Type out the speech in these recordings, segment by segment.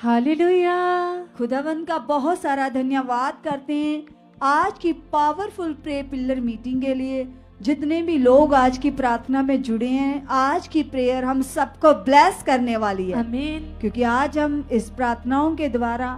Hallelujah. खुदावन का बहुत सारा धन्यवाद करते हैं आज की पावरफुल प्रे पिलर मीटिंग के लिए। जितने भी लोग आज की प्रार्थना में जुड़े हैं, आज की प्रेयर हम सबको ब्लेस करने वाली है। आमीन। क्योंकि आज हम इस प्रार्थनाओं के द्वारा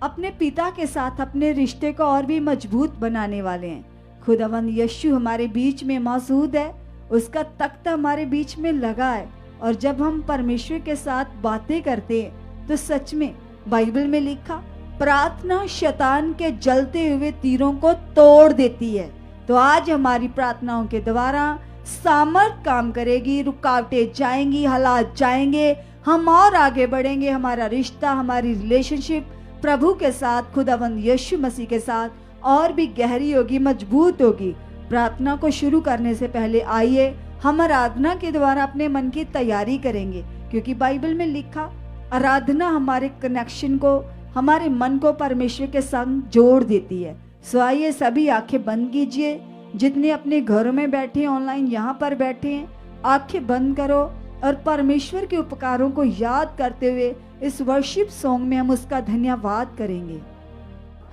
अपने पिता के साथ अपने रिश्ते को और भी मजबूत बनाने वाले हैं। खुदावन यीशु हमारे बीच में मौजूद है, उसका तख्त हमारे बीच में लगा है। और जब हम परमेश्वर के साथ बातें करते हैं तो सच में बाइबल में लिखा, प्रार्थना शैतान के जलते हुए तीरों को तोड़ देती है। तो आज हमारी प्रार्थनाओं के द्वारा सामर्थ काम करेगी, रुकावटें जाएंगी, हालात जाएंगे, हम और आगे बढ़ेंगे। हमारा रिश्ता, हमारी रिलेशनशिप प्रभु के साथ, खुदावंद यीशु मसीह के साथ और भी गहरी होगी, मजबूत होगी। प्रार्थना को शुरू करने से पहले आइए हम आराधना के द्वारा अपने मन की तैयारी करेंगे। क्योंकि बाइबल में लिखा, आराधना हमारे कनेक्शन को, हमारे मन को परमेश्वर के संग जोड़ देती है। सो आइए सभी आंखें बंद कीजिए। जितने अपने घरों में बैठे हैं, ऑनलाइन यहाँ पर बैठे हैं, आंखें बंद करो और परमेश्वर के उपकारों को याद करते हुए इस वर्शिप सॉन्ग में हम उसका धन्यवाद करेंगे।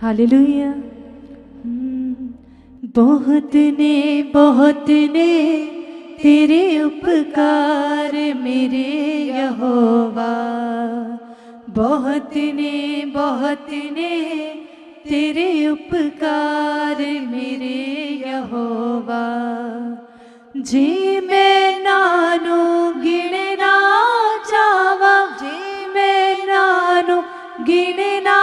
हालेलुया। बहुत ने तेरे उपकार मेरे यहोवा, बहुत ने तेरे उपकार मेरे यहोवा। जी मैं नानू गिनना चावा, जी मैं नानू गिनना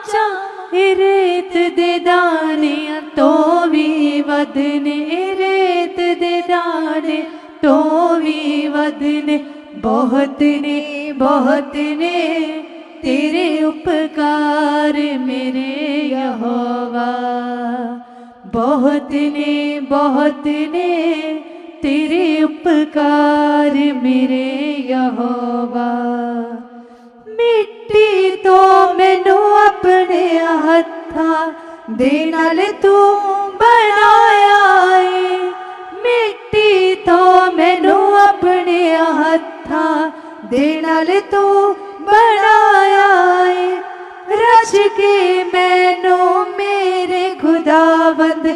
चावा। रेत दे दाने तो भी वदने, रेत दे दाने तो भी वदने। बहुत ने तेरे उपकार मेरे यहोवा, बहुत ने तेरे उपकार मेरे यहोवा। मिट्टी तो मैनू अपने हत्था दे नाल तू बनाया है, मिट्टी तो मैनू अपने हत्था दे नाल तू बनाया है। रच के मैनू मेरे खुदावंद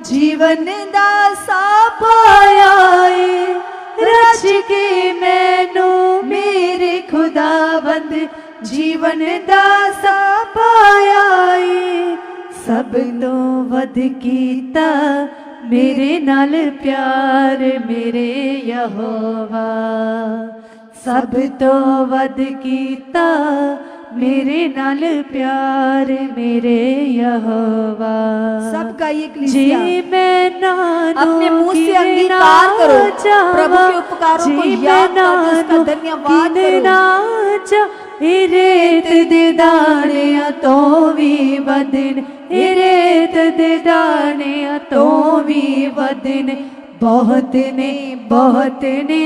जीवन दा सा पाया है, रच के मैनू मेरे खुदावंद जीवन दा सा पाया है। सब तो वध कीता मेरे नाल प्यार मेरे यहोवा, सब तो वध कीता मेरे नाल प्यार मेरे यहोवा। सबका ये कलीसिया जी मैं नानू अपने मुंह से अंगीकार करो, प्रभु के उपकारों को याद करो, उसका धन्यवाद करो। रेत दे दाने तो भी वदन, रेत दे दाने तो भी वदन। बहुत ने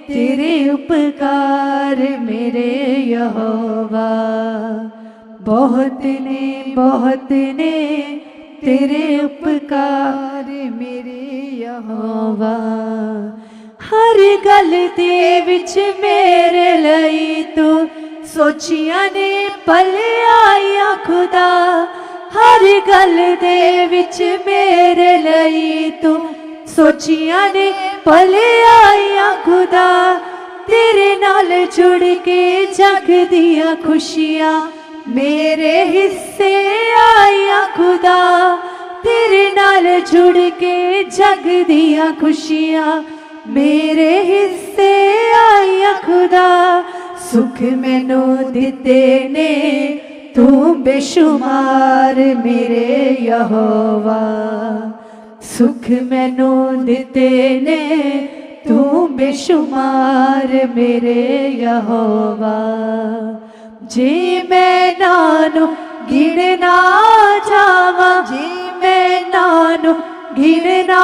तेरे उपकार मेरे यहोवा, बहुत ने तेरे उपकार मेरे यहोवा। हर गल दे विच मेरे लई तू सोचिया ने पल आया खुदा, हर गल दे विच मेरे लई तू सोचिया ने पल आया खुदा। तेरे नाल जुड़ के जग दिया खुशियां मेरे हिस्से आया खुदा, तेरे नाल जुड़ के जग दिया खुशियां मेरे हिस्से आया खुदा। सुख मैनू दिते ने तू बेशुमार मेरे यहोवा, सुख मैनू दिते ने तू बेशुमार मेरे यहोवा। जी मैं नानू गिनना चावा, जी मैं नानू गिनना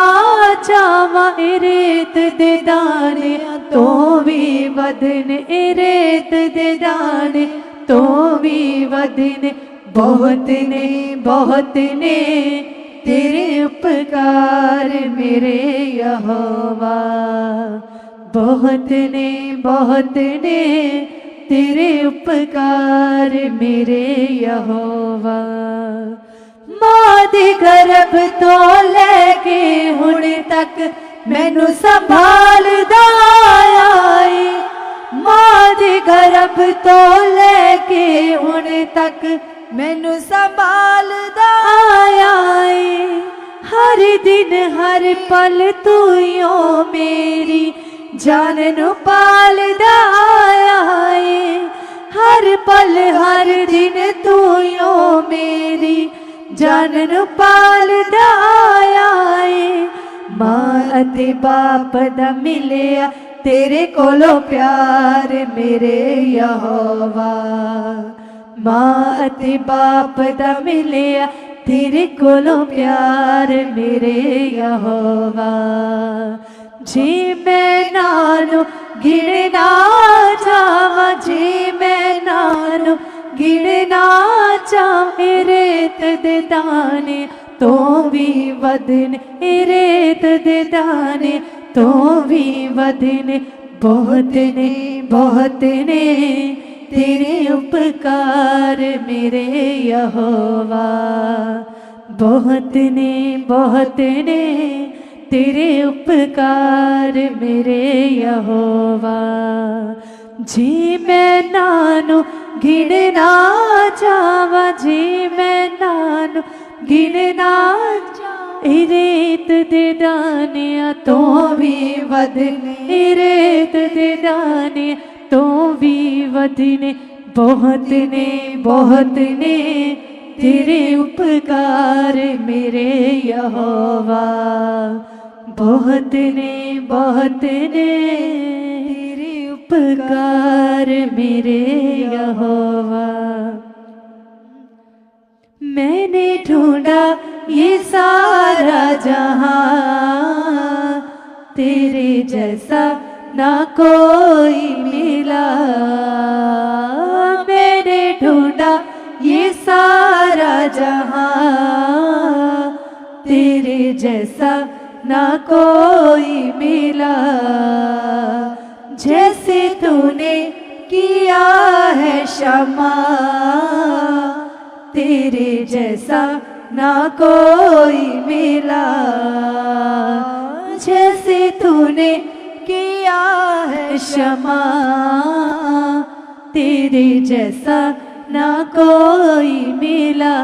चावा। रेत दे दाने तो भी वदन, रेत दे दाने तो भी वदन। बहुत ने तेरे उपकार मेरे यहोवा, बहुत ने तेरे उपकार मेरे यहोवा। मां दे गर्भ तो लैके हुण तक मैनू संभालदा आया है। मां दे गर्भ तो लैके हुण तक मैनू संभालदा आया है। हर दिन हर पल तू यो मेरी जान नू पालदा आया है। हर पल हर दिन तू यो मेरी जान नू पालदा आया है। मां अते बाप दा मिलिया तेरे कोलों प्यार मेरे यहोवा। मां अते बाप दा मिलिया तेरे कोलों प्यार मेरे यहोवा। जे मैं नानू गिणना चावां, जे मैं नानू गिणना चावां, रेत दे दाने तो भी वधने, रेत दे दाने तो भी वधने। बहुत ने बहुत ने तेरे उपकार मेरे यहोवा। बहुत ने तेरे उपकार मेरे यहोवा। जी मैं नानू गिणना चावां, जी मैं नानू गिणना चावां, रेत दे दाने तो भी वधने, रेत दे दाने तो भी वधने। बहुत ने तेरे उपकार मेरे यहोवा। बहुत ने तेरे उपकार मेरे यहोवा। मैंने ढूंढा ये सारा जहां, तेरे जैसा ना कोई मिला। मैंने ढूंढा ये सारा जहां, तेरे जैसा ना कोई मिला। जैसे तूने किया है क्षमा, तेरे जैसा ना कोई मिला। जैसे तूने किया है क्षमा, तेरे जैसा ना कोई मिला।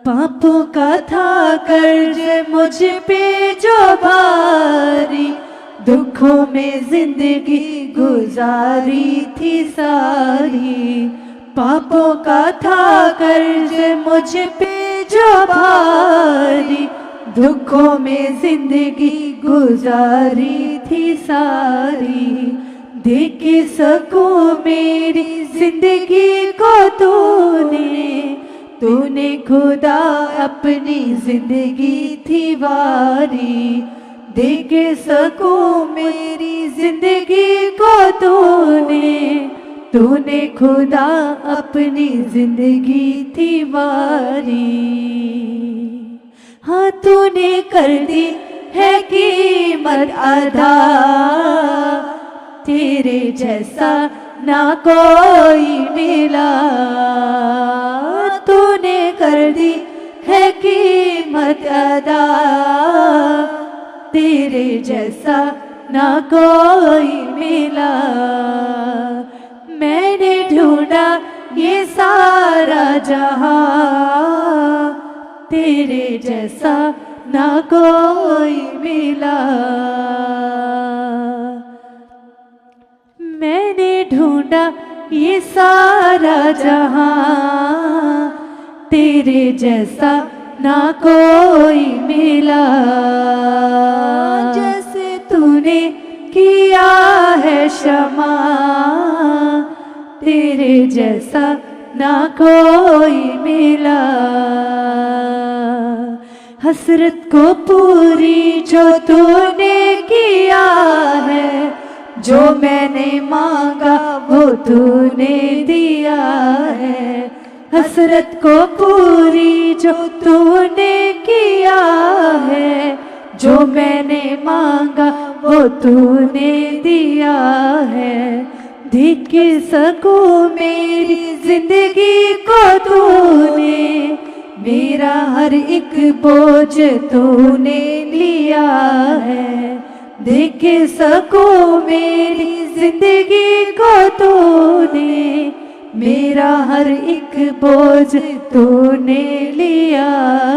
पापों का था कर्ज मुझ पे जो भारी, दुखों में जिंदगी गुजारी थी सारी। पापों का था कर्ज मुझ पे जो भारी, दुखों में जिंदगी गुजारी थी सारी। देख सकूं मेरी जिंदगी को तूने खुदा अपनी जिंदगी थी वारी। देख सकूं मेरी जिंदगी को तूने खुदा अपनी जिंदगी थी वारी। हाँ तूने कर दी है कीमत अदा, तेरे जैसा ना कोई मिला। तूने कर दी है कीमत अदा, तेरे जैसा ना कोई मिला। मैंने ढूंढा ये सारा जहां, तेरे जैसा ना कोई मिला। मैंने ढूंढा ये सारा जहां, तेरे जैसा ना कोई मिला। जैसे तूने किया है क्षमा, तेरे जैसा ना कोई मिला। हसरत को पूरी जो तूने किया है, जो मैंने मांगा वो तूने दिया है। हसरत को पूरी जो तूने किया है, जो मैंने मांगा वो तूने दिया है। देख सकूं मेरी जिंदगी को तूने, मेरा हर एक बोझ तूने लिया है। देख सकूं मेरी जिंदगी को तूने, मेरा हर एक बोझ तूने लिया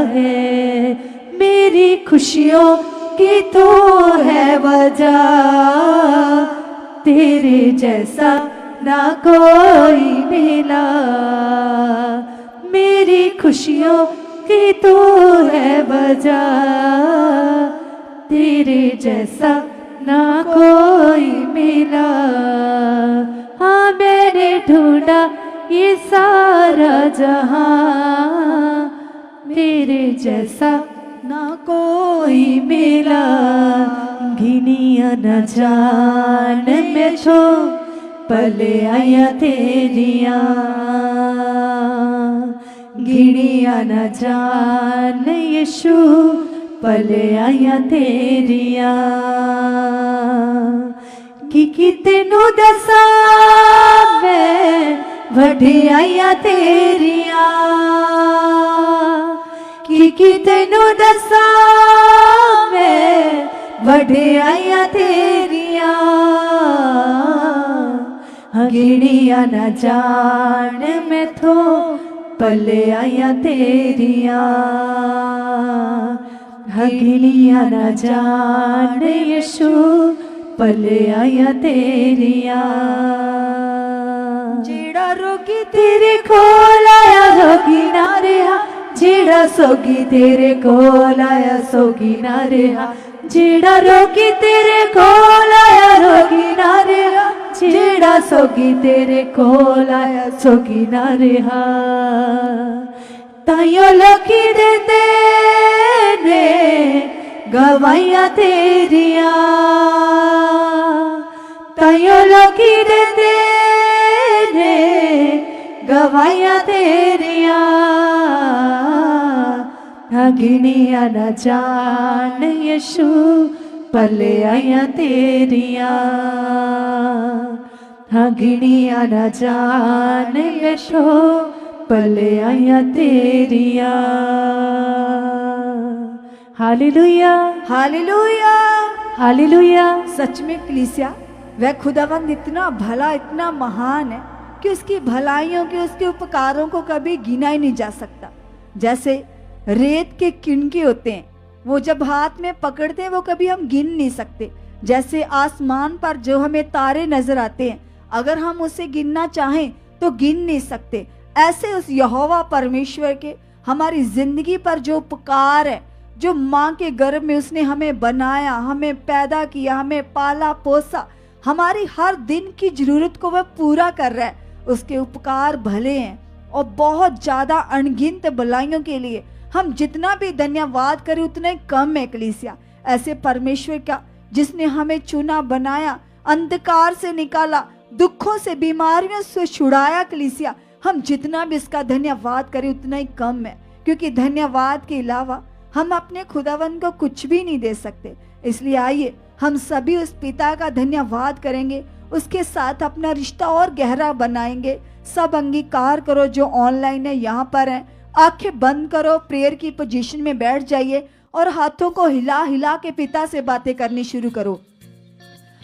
है। मेरी खुशियों की तू है वजह, तेरे जैसा ना कोई मिला। मेरी खुशियों की तू है वजह, तेरे जैसा ना कोई मिला। हाँ मैंने ढूंढा ये सारा जहां, तेरे जैसा ना कोई मिला। गिनिया न जान मैं छो पले आया तेरिया, गिनिया न जान यीशु पले आया तेरिया। कि तेनू दसा मैं वडियाइया तेरिया, कि तेनू दसा मैं वडियाइया तेरिया। गिनिया न जान मैं थो पले आया तेरिया, गिनिया न जान यीशु पले आया तेरिया। जेड़ा रोगी तेरे कोल आया रोगी ना रहा, जेड़ा सोगी तेरे कोल आया सोगी ना रहा। जेड़ा रोगी तेरे कोल आया रोगी ना रहा, जेड़ा सोगी तेरे कोल आया सोगी ना रहा। ताइयों लोकी देते ने गवाइयां तेरिया, ताइयों लोकी देते ने गवाइयां तेरिया। गिनिया न जान यीशु पले आया तेरिया, गिनिया न जान यीशु पले आया तेरिया। Hallelujah hallelujah hallelujah. सच में कलीसिया, वह खुदावंद इतना भला इतना महान है कि उसकी भलाइयों के उसके उपकारों को कभी गिना ही नहीं जा सकता। जैसे रेत के किनके होते हैं, वो जब हाथ में पकड़ते हैं वो कभी हम गिन नहीं सकते। जैसे आसमान पर जो हमें तारे नजर आते हैं, अगर हम उसे गिनना चाहें तो गिन नहीं सकते। ऐसे उस यहोवा परमेश्वर के हमारी जिंदगी पर जो उपकार है, जो माँ के गर्भ में उसने हमें बनाया, हमें पैदा किया, हमें पाला पोसा, हमारी हर दिन की जरूरत को वह पूरा कर रहा है। उसके उपकार भले हैं और बहुत ज्यादा अनगिनत भलाइयों के लिए हम जितना भी धन्यवाद करें उतना ही कम है कलीसिया। ऐसे परमेश्वर का जिसने हमें चुना बनाया, अंधकार से निकाला, दुखों से बीमारियों से छुड़ाया कलीसिया, हम जितना भी इसका धन्यवाद करें उतना ही कम है। क्योंकि धन्यवाद के अलावा हम अपने खुदावन को कुछ भी नहीं दे सकते। इसलिए आइए हम सभी उस पिता का धन्यवाद करेंगे, उसके साथ अपना रिश्ता और गहरा बनाएंगे। सब अंगीकार करो जो ऑनलाइन है, यहाँ पर है, आंखें बंद करो, प्रेयर की पोजीशन में बैठ जाइए और हाथों को हिला हिला के पिता से बातें करनी शुरू करो।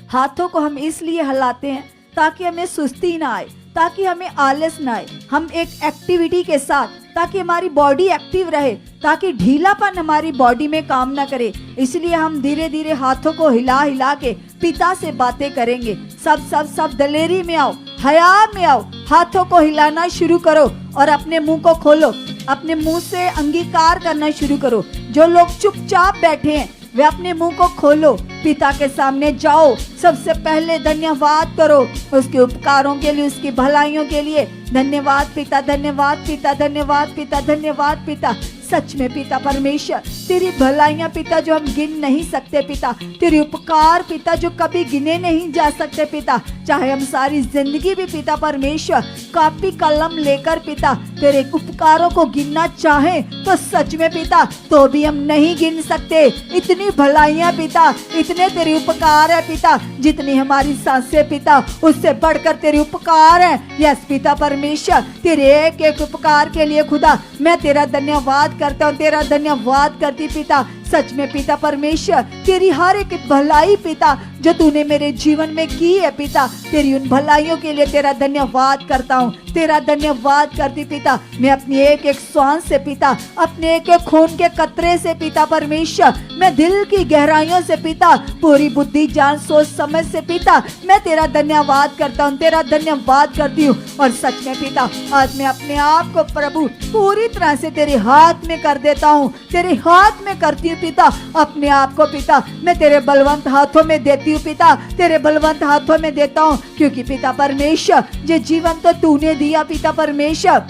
हाथों को हम इसलिए हिलाते हैं ताकि हमें सुस्ती ना आए, ताकि हमें आलस ना आए। हम एक एक्टिविटी के साथ, ताकि हमारी बॉडी एक्टिव रहे, ताकि ढीलापन हमारी बॉडी में काम ना करे। इसलिए हम धीरे धीरे हाथों को हिला हिला के पिता से बातें करेंगे। सब सब सब दलेरी में आओ, हया में आओ, हाथों को हिलाना शुरू करो और अपने मुंह को खोलो, अपने मुंह से अंगीकार करना शुरू करो। जो लोग चुपचाप बैठे हैं वे अपने मुंह को खोलो, पिता के सामने जाओ, सबसे पहले धन्यवाद करो उसके उपकारों के लिए, उसकी भलाइयों के लिए। धन्यवाद पिता, धन्यवाद पिता, धन्यवाद पिता, धन्यवाद पिता। सच में पिता परमेश्वर, तेरी भलाइयां पिता जो हम गिन नहीं सकते पिता, तेरे उपकार पिता जो कभी गिने नहीं जा सकते पिता। चाहे हम सारी जिंदगी भी पिता परमेश्वर कापी कलम लेकर पिता तेरे उपकारों को गिनना चाहे तो सच में पिता तो भी हम नहीं गिन सकते। इतनी भलाइयां पिता, इतने तेरे उपकार है पिता, जितनी हमारी सांसें पिता उससे बढ़कर तेरे उपकार है। यस पिता परमेश्वर, तेरे एक एक उपकार के लिए खुदा मैं तेरा धन्यवाद करता हूँ, तेरा धन्यवाद करती पिता। सच में पिता परमेश्वर, तेरी हर एक भलाई पिता जो तूने मेरे जीवन में की है पिता, तेरी उन भलाइयों के लिए तेरा धन्यवाद करता हूँ, तेरा धन्यवाद करती पिता। मैं अपनी एक एक श्वास से पिता, अपने एक एक खून के कतरे से पिता परमेश्वर, मैं दिल की गहराइयों से पिता, पूरी बुद्धि जान सोच समझ से पिता मैं तेरा धन्यवाद करता हूँ, तेरा धन्यवाद करती हूँ। और सच में पिता आज मैं अपने आप को प्रभु पूरी तरह से तेरे हाथ में कर देता हूँ, तेरे हाथ में करती हूँ पिता। अपने आप को पिता मैं तेरे बलवंत हाथों में देती हूँ पिता, तेरे बलवंत हाथों में देता हूँ, क्योंकि पिता परमेश्वर ये जीवन तो तूने दिया पिता परमेश्वर,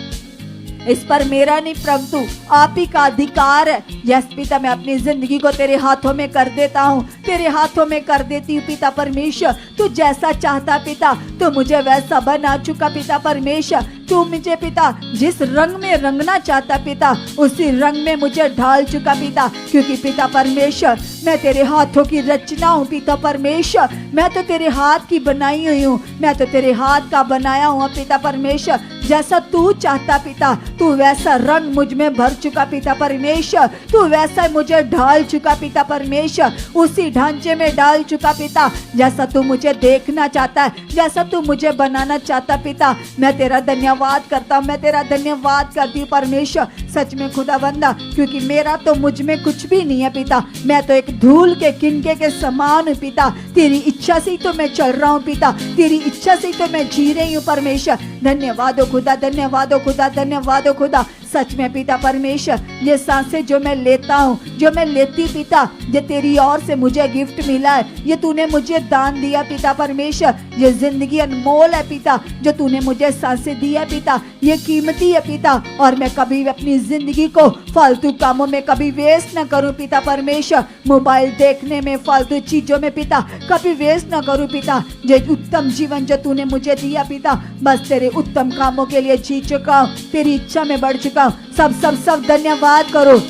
इस पर मेरा नहीं परंतु आप ही का अधिकार है। यस पिता, मैं अपनी जिंदगी को तेरे हाथों में कर देता हूँ, तेरे हाथों में कर देती हूँ पिता परमेश्वर। तू जैसा चाहता पिता तू मुझे वैसा बना चुका पिता परमेश्वर। तू मुझे पिता जिस रंग में रंगना चाहता पिता उसी रंग में मुझे ढाल चुका पिता, क्योंकि पिता परमेश्वर मैं तेरे हाथों की रचना हूँ पिता परमेश्वर। मैं तो तेरे हाथ की बनाई हुई हूँ, मैं तो तेरे हाथ का बनाया हूँ पिता परमेश्वर। जैसा तू चाहता पिता तू वैसा रंग मुझ में भर चुका पिता परमेश्वर, तू वैसा मुझे ढाल चुका पिता परमेश्वर, उसी ढांचे में डाल चुका पिता जैसा तू मुझे देखना चाहता है, जैसा तू मुझे बनाना चाहता पिता। मैं तेरा धन्यवाद करता हूँ, मैं तेरा धन्यवाद करती हूँ परमेश्वर। सच में खुदावंदा, क्योंकि मेरा तो मुझ में कुछ भी नहीं है पिता, मैं तो एक धूल के किनके के समान हूँ पिता। तेरी इच्छा से ही तो मैं चल रहा हूँ पिता, तेरी इच्छा से ही तो मैं जी रही हूँ परमेश्वर। धन्यवाद हो खुदा, धन्यवाद हो खुदा, धन्यवाद हो खुदा। सच में पिता परमेश्वर ये सांसें जो मैं लेता हूँ, जो मैं लेती पिता, ये तेरी ओर से मुझे गिफ्ट मिला है, ये तूने मुझे दान दिया पिता परमेश्वर। ये जिंदगी अनमोल है पिता, जो तूने मुझे सांसें दी है पिता, ये कीमती है पिता। और मैं कभी अपनी जिंदगी को फालतू कामों में कभी वेस्ट ना करूं पिता परमेश्वर, मोबाइल देखने में, फालतू चीजों में पिता कभी वेस्ट ना करूं पिता। ये उत्तम जीवन जो तूने मुझे दिया पिता, बस तेरे उत्तम कामों के लिए जी चुका हूँ, तेरी इच्छा में बढ़ चुका हूँ। सब सब सब धन्यवाद करो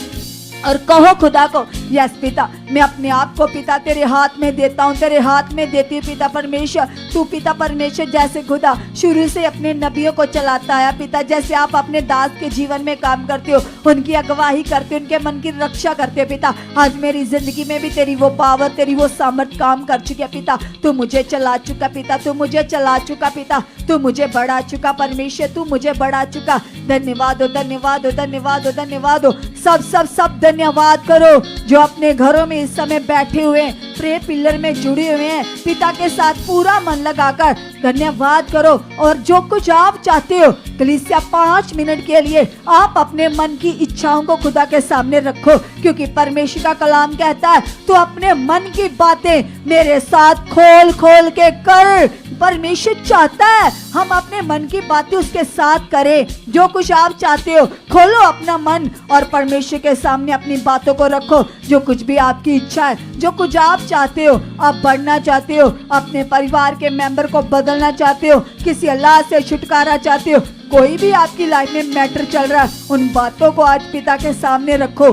और कहो खुदा को, यस पिता मैं अपने आप को पिता तेरे हाथ में देता हूँ, तेरे हाथ में देती हूँ पिता परमेश्वर। तू पिता परमेश्वर जैसे खुदा शुरू से अपने नबियों को चलाता है पिता, जैसे आप अपने दास के जीवन में काम करते हो, उनकी अगुवाई करते हो, उनके मन की रक्षा करते हो पिता। आज मेरी जिंदगी में भी तेरी वो पावर, तेरी वो सामर्थ काम कर चुकी है पिता। तू मुझे चला चुका पिता, तू मुझे चला चुका पिता, तू मुझे बढ़ा चुका परमेश्वर, तू मुझे बढ़ा चुका। धन्यवाद हो, धन्यवाद हो, धन्यवाद हो, धन्यवाद हो। सब सब सब धन्यवाद करो जो अपने घरों में इस समय बैठे हुए हैं, प्रे पिलर में जुड़े हुए हैं पिता के साथ पूरा मन लगाकर धन्यवाद करो। और जो कुछ आप चाहते हो कलीसिया 5 मिनट के लिए आप अपने मन की इच्छाओं को खुदा के सामने रखो, क्योंकि परमेश्वर का कलाम कहता है तो अपने मन की बातें मेरे साथ खोल खोल के कर। परमेश्वर चाहता है हम अपने मन की बातें उसके साथ करें। जो कुछ आप चाहते हो खोलो अपना मन और परमेश्वर के सामने अपनी बातों को रखो। जो कुछ भी आपकी इच्छा है, जो कुछ आप चाहते हो, आप बढ़ना चाहते हो, अपने परिवार के मेंबर को बदलना चाहते हो, किसी अल्लाह से छुटकारा चाहते हो, कोई भी आपकी लाइफ में मैटर चल रहा है, उन बातों को आज पिता के सामने रखो,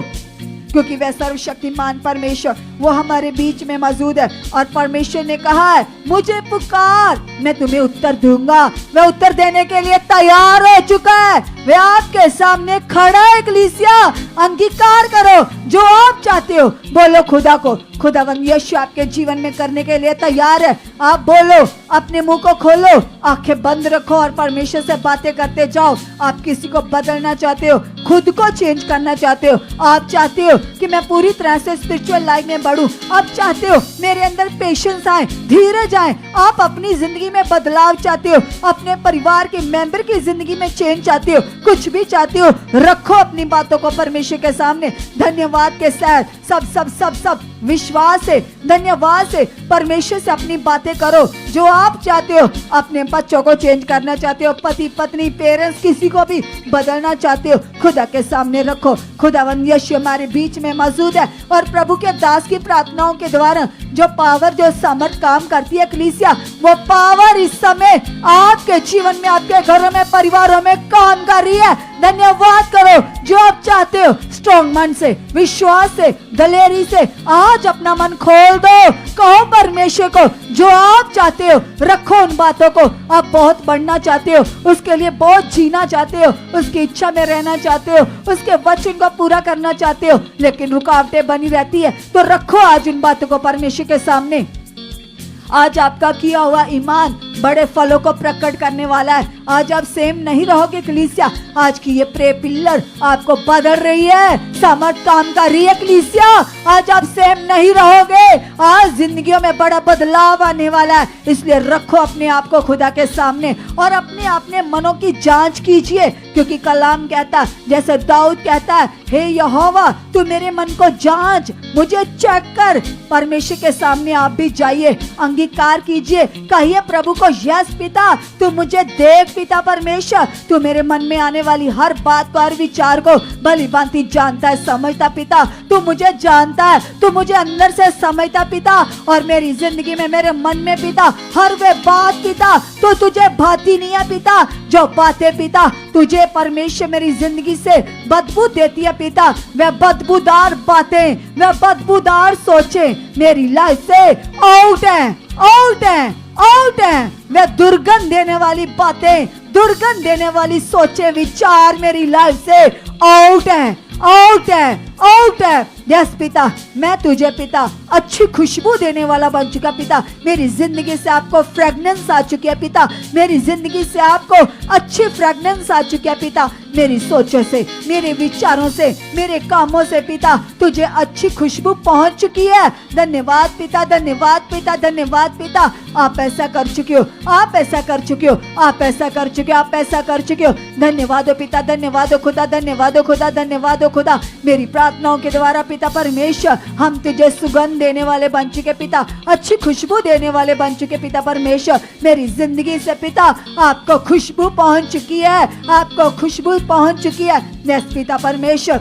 क्योंकि वह सर्वशक्तिमान परमेश्वर वो हमारे बीच में मौजूद है। और परमेश्वर ने कहा है मुझे पुकार मैं तुम्हें उत्तर दूंगा। वह उत्तर देने के लिए तैयार हो चुका है, वह आपके सामने खड़ा है। कलीसिया अंगीकार करो जो आप चाहते हो, बोलो खुदा को। खुदावंद यीशु आपके जीवन में करने के लिए तैयार है। आप बोलो, अपने मुंह को खोलो, आंखें बंद रखो और परमेश्वर से बातें करते जाओ। आप किसी को बदलना चाहते हो, खुद को चेंज करना चाहते हो, आप चाहते हो कि मैं पूरी तरह से स्पिरिचुअल लाइफ में बढ़ूं, आप चाहते हो मेरे अंदर पेशेंस आए, धीरज आए, आप अपनी जिंदगी में बदलाव चाहते हो, अपने परिवार के मेंबर की जिंदगी में चेंज चाहते हो, कुछ भी चाहते हो, रखो अपनी बातों को परमेश्वर के सामने। धन्यवाद के साथ सब सब सब सब विश्वास से, धन्यवाद से परमेश्वर से अपनी बातें करो। जो आप चाहते हो, अपने बच्चों को चेंज करना चाहते हो, पति पत्नी पेरेंट्स किसी को भी बदलना चाहते हो, खुदा के सामने रखो। खुदावंद यीशु हमारे बीच में मौजूद है और प्रभु के दास की प्रार्थनाओं के द्वारा जो पावर, जो सामर्थ काम करती है कलीसिया, वो पावर इस समय आपके जीवन में, आपके घरों में, परिवारों में काम कर कर रही है। धन्यवाद करो। जो आप चाहते हो स्ट्रॉन्ग मन से, विश्वास से, दलेरी से आज अपना मन खोल दो। कहो परमेश्वर को जो आप चाहते हो, रखो उन बातों को। आप बहुत बढ़ना चाहते हो, उसके लिए बहुत जीना चाहते हो, उसकी इच्छा में रहना चाहते हो, उसके वचन को पूरा करना चाहते हो, लेकिन रुकावटें बनी रहती है। तो रखो आज उन बातों को परमेश्वर के सामने। आज आपका किया हुआ ईमान बड़े फलों को प्रकट करने वाला है। आज आप सेम नहीं रहोगे कलीसिया। आज की ये प्रे पिलर आपको बदल रही है, सामर्थ काम कर रही है कलीसिया। आज आप सेम नहीं रहोगे। आज जिंदगियों में बड़ा बदलाव आने वाला है। इसलिए रखो अपने आप को खुदा के सामने और अपने मनों की जांच कीजिए, क्योंकि कलाम कहता है, जैसे दाऊद कहता है, हे यहोवा तू मेरे मन को जांच, मुझे चेक कर। परमेश्वर के सामने आप भी जाइए, अंगीकार कीजिए, कहिए प्रभु को, यस पिता तू मुझे देख पिता परमेश्वर, तू मेरे मन में आने वाली हर बात को, हर विचार को भली भांति जानता है, समझता पिता। तू मुझे जानता है, तू मुझे अंदर से समझता पिता, और मेरी जिंदगी में, मेरे मन में पिता हर वे बात पिता तो तुझे भाती नहीं है पिता। जो बातें पिता तुझे परमेश्वर मेरी जिंदगी से बदबू देती है पिता, वह बदबूदार बातें, वह बदबूदार सोचे मेरी लाइफ से आउट है, आउट है, आउट है। वह दुर्गंध देने वाली बातें, दुर्गंध देने वाली सोचे, विचार मेरी लाइफ से आउट है, आउट है, आउट है। यस पिता, मैं तुझे पिता अच्छी खुशबू देने वाला बन चुका पिता। मेरी जिंदगी से आपको फ्रेगनेंस आ चुकी है पिता। मेरी जिंदगी से आपको अच्छी फ्रेगनेंस आ चुकी है पिता। मेरी सोचों से, मेरे विचारों से, मेरे कामों से पिता तुझे अच्छी खुशबू पहुंच चुकी है। धन्यवाद पिता, धन्यवाद पिता, धन्यवाद पिता। आप ऐसा कर चुके हो, आप ऐसा कर चुके हो, आप ऐसा कर चुके हो, आप ऐसा कर चुके हो। धन्यवाद हो पिता, धन्यवाद हो खुदा, धन्यवाद हो खुदा, धन्यवाद हो खुदा। मेरी प्रार्थनाओं के द्वारा पिता परमेश्वर हम तुझे सुगंध देने वाले बन चुके पिता, अच्छी खुशबू देने वाले बन चुके पिता परमेश्वर। मेरी जिंदगी से पिता आपको खुशबू पहुंच चुकी है, आपको खुशबू पहुंच चुकी है। यस पिता परमेश्वर,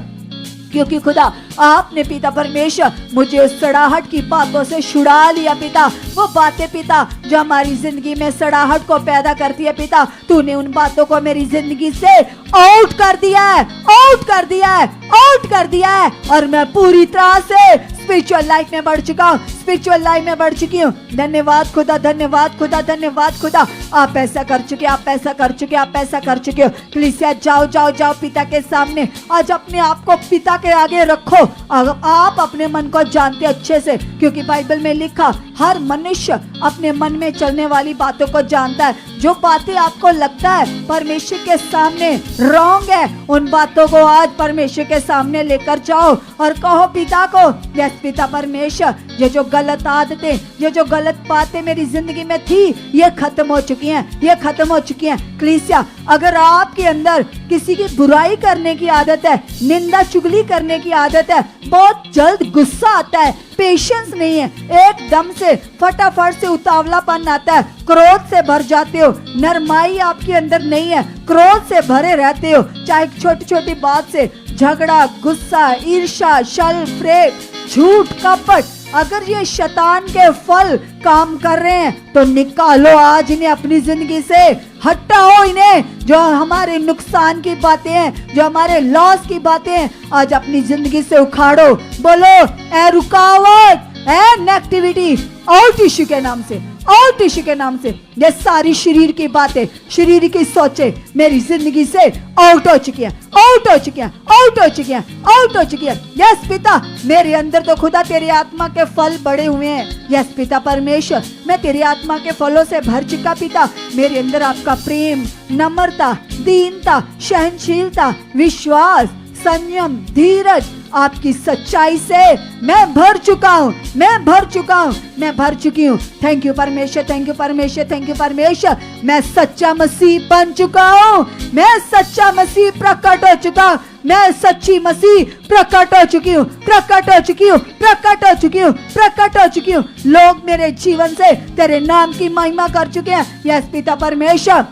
क्योंकि खुदा आपने पिता परमेश्वर मुझे उस सड़ाहट की बातों से छुड़ा लिया पिता। वो बातें पिता जो हमारी जिंदगी में सड़ाहट को पैदा करती है पिता, तूने उन बातों को मेरी जिंदगी से आउट कर दिया है, आउट कर दिया है, आउट कर दिया है। और मैं पूरी तरह से स्पिरिचुअल लाइफ में बढ़ चुका हूँ, स्पिरिचुअल लाइफ में बढ़ चुकी हूँ। धन्यवाद खुदा, धन्यवाद खुदा, धन्यवाद खुदा। आप ऐसा कर चुके, आप ऐसा कर चुके, आप ऐसा कर चुके हो। कलीसिया जाओ जाओ जाओ पिता के सामने। आज अपने आप को पिता के आगे रखो। आप अपने मन को जानते अच्छे से, क्योंकि बाइबल में लिखा हर मनुष्य अपने मन में चलने वाली बातों को जानता है। जो बातें आपको लगता है परमेश्वर के सामने रॉन्ग है, उन बातों को आज परमेश्वर के सामने लेकर जाओ और कहो पिता को, यस पिता परमेश्वर, ये जो गलत आदतें, ये जो गलत बातें मेरी जिंदगी में थी, ये खत्म हो चुकी हैं, ये खत्म हो चुकी हैं। कलीसिया, अगर आपके अंदर किसी की बुराई करने की आदत है, निंदा चुगली करने की आदत है, बहुत जल्द गुस्सा आता है, पेशेंस नहीं है, एकदम से फटाफट से उतावलापन आता है, क्रोध से भर जाते हो, नरमाई आपके अंदर नहीं है, क्रोध से भरे रहते हो, चाहे छोटी छोटी बात से झगड़ा, गुस्सा, ईर्ष्या, छल, प्रेम, झूठ, कपट, अगर ये शैतान के फल काम कर रहे हैं तो निकालो आज इन्हें अपनी जिंदगी से, हटाओ इन्हें। जो हमारे नुकसान की बातें हैं, जो हमारे लॉस की बातें हैं, आज अपनी जिंदगी से उखाड़ो। बोलो ए रुकावट, ए नेगेटिविटी, आउट यीशु के नाम से, आउट यीशु के नाम से। ये सारी शरीर की बातें, शरीर की सोचे मेरी जिंदगी से आउट हो चुकी है, आउट हो चुकी है, आउट हो चुकी है, आउट हो चुकी है। यस पिता, मेरे अंदर तो खुदा तेरी आत्मा के फल बड़े हुए हैं। यस पिता परमेश्वर, मैं तेरी आत्मा के फलों से भर चुका पिता। मेरे अंदर आपका प्रेम, नम्रता, दीनता, सहनशीलता, विश्वास, संयम, धीरज, आपकी सच्चाई से मैं भर चुका हूँ, मैं भर चुका हूँ, मैं भर चुकी हूँ। थैंक यू परमेश्वर, थैंक यू परमेश्वर, थैंक यू परमेश्वर। मैं सच्चा मसीह बन चुका हूँ, मैं सच्चा मसीह प्रकट हो चुका हूँ, मैं सच्ची मसीह प्रकट हो चुकी हूँ, प्रकट हो चुकी हूँ, प्रकट हो चुकी हूँ, प्रकट हो चुकी हूँ। लोग मेरे जीवन से तेरे नाम की महिमा कर चुके हैं। यस पिता परमेश्वर,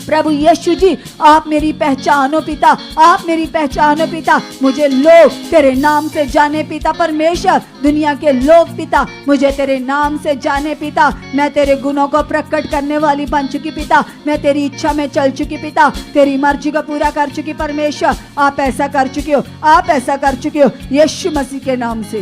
प्रभु यीशु जी, आप मेरी पहचान हो पिता, आप मेरी पहचान हो पिता। मुझे लोग तेरे नाम से जाने पिता परमेश्वर, दुनिया के लोग पिता मुझे तेरे नाम से जाने पिता। मैं तेरे गुणों को प्रकट करने वाली बन चुकी पिता, मैं तेरी इच्छा में चल चुकी पिता, तेरी मर्जी को पूरा कर चुकी परमेश्वर। आप ऐसा कर चुके हो, आप ऐसा कर चुके हो यीशु मसीह के नाम से।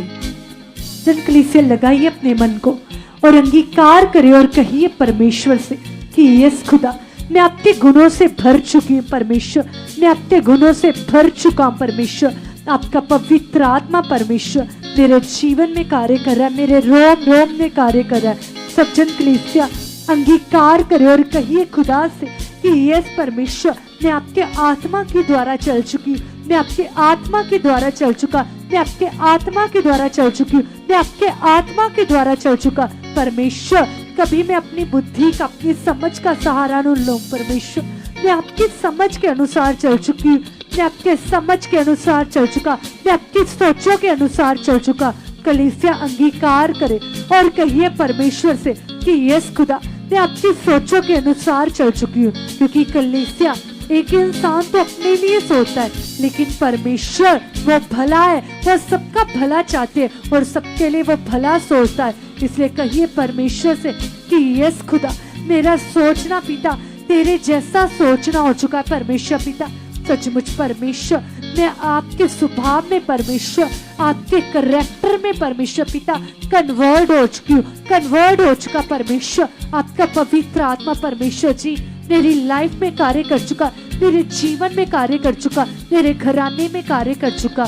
जन कलीसिया लगाइए अपने मन को और अंगीकार करिए और कहिए परमेश्वर से कि यस खुदा, मैं आपके गुणों से भर चुकी हूँ परमेश्वर, मैं आपके गुणों से भर चुका हूँ परमेश्वर। आपका पवित्र आत्मा परमेश्वर मेरे जीवन में कार्य कर रहा है, मेरे रोम रोम में कार्य कर रहा है। सब जन कलीसिया अंगीकार करे और कहिए खुदा से कि यस परमेश्वर, मैं आपके आत्मा के द्वारा चल चुकी हूँ, मैं आपके आत्मा के द्वारा चल चुका, मैं आपके आत्मा के द्वारा चल चुकी हूँ, मैं आपके आत्मा के द्वारा चल चुका परमेश्वर। कभी मैं अपनी बुद्धि का, अपनी समझ का सहारा न लूं परमेश्वर, मैं आपकी समझ के अनुसार चल चुकी हूँ, मैं आपके समझ के अनुसार चल चुका, मैं आपकी सोचों के अनुसार चल चुका। कलीसिया अंगीकार करे और कहिए परमेश्वर से कि यस खुदा, मैं आपकी सोचों के अनुसार चल चुकी हूँ। क्योंकि कलीसिया एक इंसान तो अपने लिए सोचता है, लेकिन परमेश्वर वो भला है, वो सबका भला चाहते हैं और सबके लिए वो भला सोचता है। इसलिए कहिए परमेश्वर से कि यस खुदा, मेरा सोचना पिता तेरे जैसा सोचना हो चुका है परमेश्वर पिता। सचमुच परमेश्वर, मैं आपके स्वभाव में परमेश्वर, आपके करैक्टर में परमेश्वर पिता कन्वर्ट हो चुकी हूँ, कन्वर्ट हो चुका परमेश्वर। आपका पवित्र आत्मा परमेश्वर जी मेरी लाइफ में कार्य कर चुका, मेरे जीवन में कार्य कर चुका, मेरे घराने में कार्य कर चुका।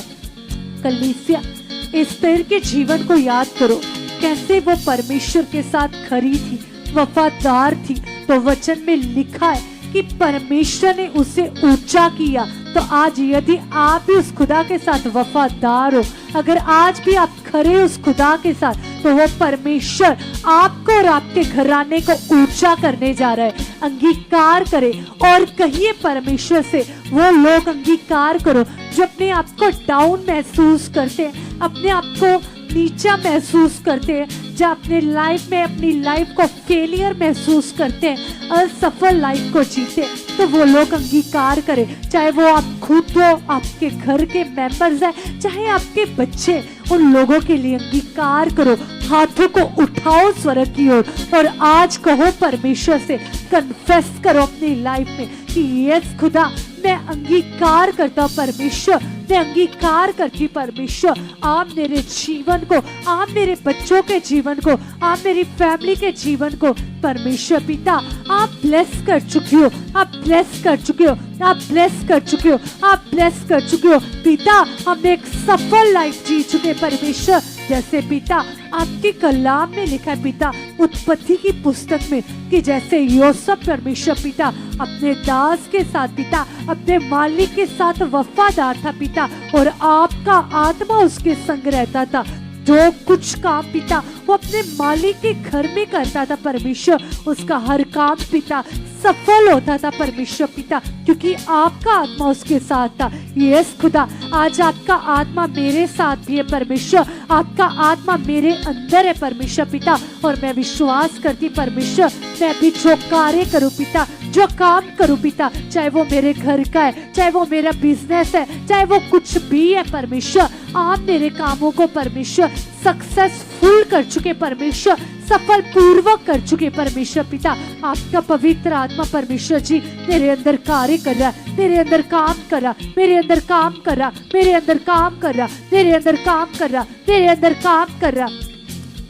कलीसिया इस तरह के जीवन को याद करो, कैसे वो परमेश्वर के साथ खरी थी, वफादार थी। तो वचन में लिखा है कि परमेश्वर ने उसे ऊंचा किया। तो आज यदि आप भी उस खुदा के साथ वफादार हो, अगर आज भी आप खरे उस खुदा के साथ, तो वो परमेश्वर आपको और आपके घराने को ऊंचा करने जा रहा है। अंगीकार करे और कहिए परमेश्वर से, वो लोग अंगीकार करो जो अपने आप को डाउन महसूस करते हैं, अपने आप को नीचा महसूस करते हैं, जो अपने लाइफ में अपनी लाइफ को फेलियर महसूस करते हैं, असफल लाइफ को जीते। तो वो लोग अंगीकार करें, चाहे वो आप खुद हो, आपके घर के मेंबर्स हैं, चाहे आपके बच्चे, उन लोगों के लिए अंगीकार करो। हाथों को उठाओ स्वर्ग की ओर और आज कहो परमेश्वर से, कन्फेस करो अपनी लाइफ में कि यस खुदा, मैं अंगीकार करता हूँ परमेश्वर, मैं अंगीकार करती परमेश्वर, आप मेरे जीवन को, आप मेरे बच्चों के जीवन को, आप मेरी फैमिली के जीवन को परमेश्वर पिता आप ब्लेस कर चुकी हो, आप ब्लेस कर चुके हो, आप ब्लेस कर चुके हो, आप ब्लेस कर चुके हो पिता। हमने एक सफल लाइफ जी चुके परमेश्वर, जैसे पिता आपके कलाम में लिखा है पिता, उत्पत्ति की पुस्तक में, कि जैसे यूसुफ परमेश्वर पिता अपने दास के साथ पिता, अपने मालिक के साथ वफादार था पिता, और आपका आत्मा उसके संग रहता था। जो कुछ काम पिता वो अपने मालिक के घर में करता था परमेश्वर, उसका हर काम पिता सफल होता था परमेश्वर पिता, क्योंकि आपका आत्मा उसके साथ था। यस खुदा, आज आपका आत्मा मेरे साथ भी है परमेश्वर, आपका आत्मा मेरे अंदर है परमेश्वर पिता, और मैं विश्वास करती परमेश्वर, मैं भी जो कार्य करूं पिता, जो काम करूं पिता, चाहे वो मेरे घर का है, चाहे वो मेरा बिजनेस है, चाहे वो कुछ भी है परमेश्वर, आप मेरे कामों को परमेश्वर सक्सेसफुल कर चुके परमेश्वर, सफल पूर्वक कर चुके परमेश्वर पिता। आपका पवित्र आत्मा परमेश्वर जी मेरे अंदर कार्य कर रहा है, मेरे अंदर काम कर रहा, मेरे अंदर काम कर रहा, मेरे अंदर काम कर रहा, मेरे अंदर काम कर रहा, मेरे अंदर काम कर रहा।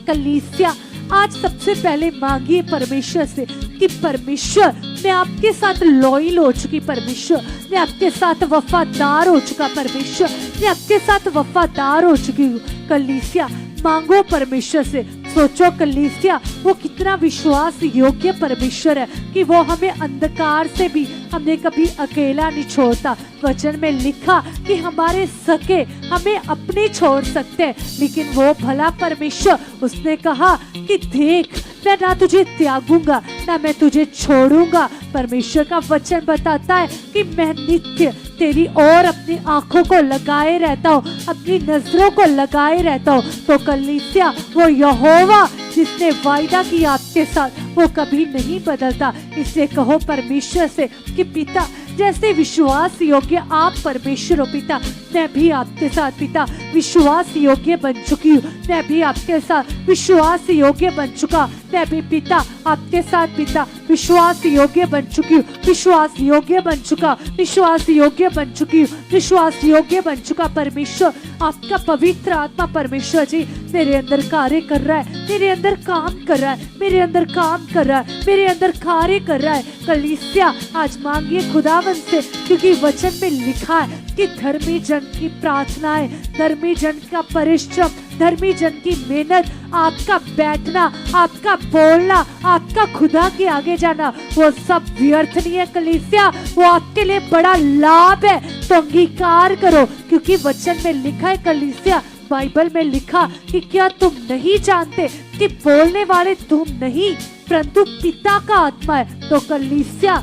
कलीसिया आज सबसे पहले मांगिए परमेश्वर से कि परमेश्वर, मैं आपके साथ लॉयल हो चुकी परमेश्वर, मैं आपके साथ वफादार हो चुका परमेश्वर, मैं आपके साथ वफादार हो चुकी हूँ। कलीसिया मांगो परमेश्वर से, सोचो कलीसिया वो कितना विश्वास योग्य परमेश्वर है कि वो हमें अंधकार से भी हमें कभी अकेला नहीं छोड़ता। वचन में लिखा कि हमारे सके हमें अपने छोड़ सकते हैं, लेकिन वो भला परमेश्वर उसने कहा कि देख मैं ना तुझे त्यागूंगा ना मैं तुझे छोड़ूंगा। परमेश्वर का वचन बताता है कि मैं नित्य तेरी ओर अपनी आंखों को लगाए रहता हूँ, अपनी नजरों को लगाए रहता हूँ। तो कलीसिया, वो यहोवा जिसने वायदा किया आपके साथ, वो कभी नहीं बदलता। इसलिए कहो परमेश्वर से कि पिता, जैसे विश्वास योग्य आप परमेश्वर हो पिता, मैं भी आपके साथ पिता विश्वास योग्य बन चुकी हूँ। मैं भी आपके साथ विश्वास योग्य बन चुका। मैं भी पिता आपके साथ पिता विश्वास योग्य बन चुकी हूँ, विश्वास योग्य बन चुका, विश्वास योग्य बन चुकी हूँ, विश्वास योग्य बन चुका। परमेश्वर, आपका पवित्र आत्मा परमेश्वर जी मेरे अंदर कार्य कर रहा है, मेरे अंदर काम कर रहा है, मेरे अंदर काम कर रहा है, मेरे अंदर कार्य कर रहा है। कलीसिया, आज मांगिए खुदावन से, क्योंकि वचन में लिखा है कि धर्मी जन की प्रार्थनाएं, धर्मी जन का परिश्रम, धर्मी जन की मेहनत, आपका बैठना, आपका बोलना, आपका खुदा के आगे जाना, वो सब व्यर्थ नहीं है। कलीसिया, वो आपके लिए बड़ा लाभ है। तो अंगीकार करो, क्योंकि वचन में लिखा है कलीसिया, बाइबल में लिखा कि क्या तुम नहीं जानते कि बोलने वाले तुम नहीं परंतु पिता का आत्मा है। तो कलीसिया,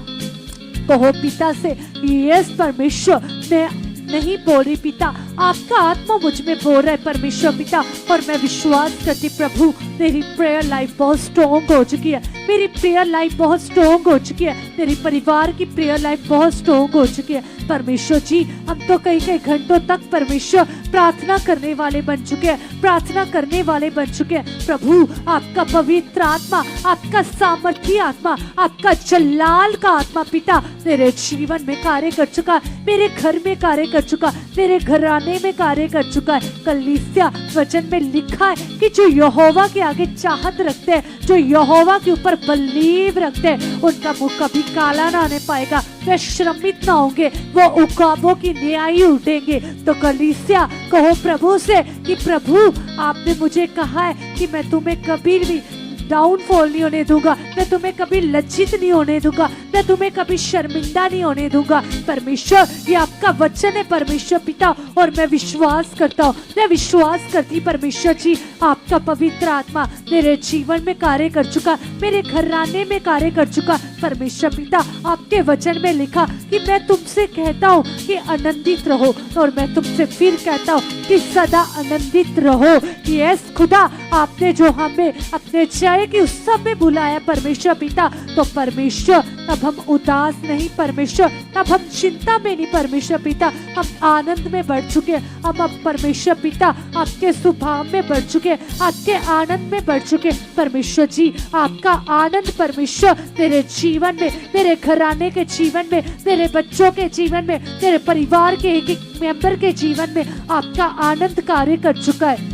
कहो पिता से, यस परमेश्वर, मैं नहीं बोल रही पिता, आपका आत्मा मुझ में बोल रहा है परमेश्वर पिता, और मैं विश्वास करती प्रभु, मेरी प्रेयर लाइफ बहुत स्ट्रॉन्ग हो चुकी है, मेरी प्रेयर लाइफ बहुत स्ट्रॉन्ग हो चुकी है, मेरी परिवार की प्रेयर लाइफ बहुत स्ट्रॉन्ग हो चुकी है। परमेश्वर जी, हम तो कई कई घंटों तक परमेश्वर प्रार्थना करने वाले बन चुके हैं, प्रार्थना करने वाले बन चुके हैं। प्रभु, आपका पवित्र आत्मा, आपका सामर्थी आत्मा, आपका जलाल का आत्मा पिता मेरे जीवन में कार्य कर चुका है, मेरे घर में कार्य कर चुका, मेरे घराने में कार्य कर चुका है। कलीसिया, वचन में लिखा है कि जो यहोवा के आगे चाहत रखते हैं, जो यहोवा के ऊपर बलीव रखते हैं, उनका मुख कभी काला ना आने पाएगा, वे श्रमित ना होंगे, वो उकाबों की न्यायी उठेंगे। तो कलीसिया, कहो प्रभु से कि प्रभु, आपने मुझे कहा है कि मैं तुम्हें कभी भी डाउनफॉल नहीं होने दूंगा, मैं तुम्हें कभी लज्जित नहीं होने दूंगा, मैं तुम्हें कभी शर्मिंदा नहीं होने दूंगा। परमेश्वर, ये आपका वचन है परमेश्वर पिता, और मैं विश्वास करता हूँ, मैं विश्वास करती परमेश्वर जी, आपका पवित्र आत्मा मेरे जीवन में कार्य कर चुका, मेरे घराने में कार्य कर चुका। परमेश्वर पिता, आपके वचन में लिखा कि मैं तुमसे कहता हूँ कि आनंदित रहो, और मैं तुमसे फिर कहता हूँ कि सदा आनंदित रहो। यस खुदा, आपने जो हमें अपने जय के उत्सव में बुलाया परमेश्वर पिता, तो परमेश्वर अब हम उदास नहीं परमेश्वर, अब हम चिंता में नहीं परमेश्वर पिता, हम आनंद में बढ़ चुके, हम अब परमेश्वर पिता आपके स्वभाव में बढ़ चुके, आपके आनंद में बढ़ चुके। परमेश्वर जी, आपका आनंद परमेश्वर मेरे जीवन में, मेरे घराने के जीवन में, मेरे बच्चों के जीवन में, मेरे परिवार के एक एक मेंबर के जीवन में आपका आनंद कार्य कर चुका है।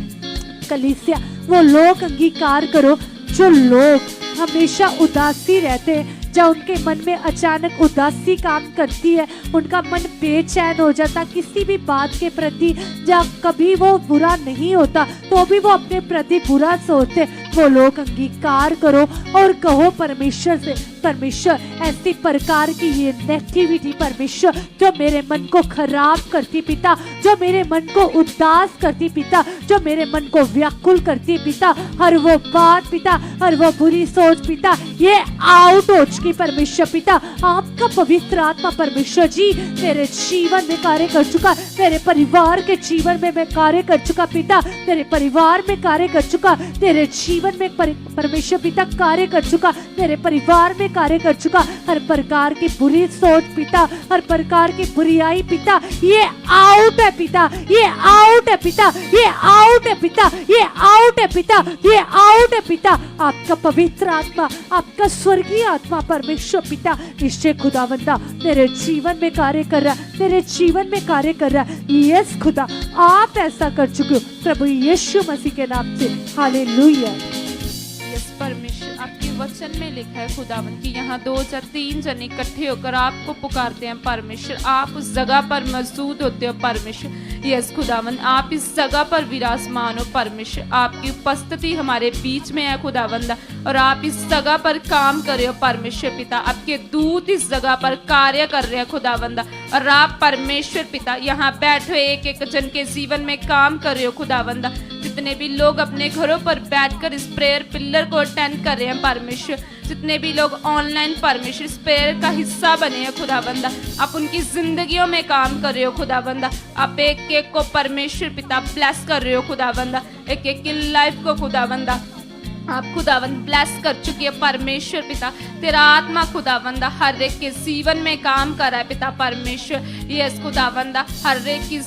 कलीसिया, वो लोग अंगीकार करो जो लोग हमेशा उदासी रहते हैं, जब उनके मन में अचानक उदासी काम करती है, उनका मन बेचैन हो जाता किसी भी बात के प्रति, जब कभी वो बुरा नहीं होता तो भी वो अपने प्रति बुरा सोचते, वो लोग अंगीकार करो और कहो परमेश्वर से, परमेश्वर ऐसी प्रकार की ये नेगेटिविटी परमेश्वर जो मेरे मन को खराब करती पिता, जो मेरे मन को उदास करती पिता, जो मेरे मन को व्याकुल करती पिता, हर वो बात पिता, हर वो बुरी सोच पिता, ये आउट हो चुकी परमेश्वर पिता। आपका पवित्र आत्मा परमेश्वर जी मेरे जीवन में कार्य कर चुका, मेरे परिवार के जीवन में मैं कार्य कर चुका पिता, मेरे परिवार में कार्य कर चुका, तेरे जीवन में परमेश्वर पिता कार्य कर चुका, मेरे परिवार में कार्य कर चुका। हर प्रकार की बुरी सोच पिता, हर प्रकार की बुराई पिता, ये आउट है पिता, ये आउट है पिता, ये आउट है पिता, ये आउट है पिता, ये आउट है पिता। आपका पवित्र आत्मा, आपका स्वर्गीय आत्मा परमेश्वर पिता निश्चय खुदावंदा तेरे जीवन में कार्य कर रहा है, तेरे जीवन में कार्य कर रहा है। यस खुदा, आप ऐसा कर चुके हो प्रभु यीशु मसीह के नाम से, हालेलुया। यस परमेश्वर, आपके वचन में लिखा है खुदावन कि यहाँ 2 या 3 जन इकट्ठे होकर आपको पुकारते हैं परमेश्वर, आप उस जगह पर मौजूद होते हो परमेश्वर। यस खुदावन, आप इस जगह पर विराजमान हो परमेश्वर, आपकी उपस्थिति हमारे बीच में है खुदावंदा, और आप इस जगह पर काम कर रहे हो परमेश्वर पिता, आपके दूत इस जगह पर कार्य कर रहे हैं खुदावंदा, और आप परमेश्वर पिता यहाँ बैठे एक एक जन के जीवन में काम कर रहे हो खुदावंदा। जितने भी लोग अपने घरों पर बैठकर इस प्रेयर पिलर को अटेंड कर रहे हैं परमेश्वर, जितने भी लोग ऑनलाइन परमेश्वर इस प्रेयर का हिस्सा बने हैं खुदावंदा, आप उनकी जिंदगियों में काम कर रहे हो खुदावंदा। आप एक एक को परमेश्वर पिता ब्लेस कर रहे हो खुदावंदा, एक एक की लाइफ को खुदावंदा आप खुदावंद ब्लेस कर चुकी है परमेश्वर पिता। तेरा आत्मा खुदावंदा हर एक के जीवन में काम कर रहा है पिता परमेश्वर। यस खुदावंदा हर एक की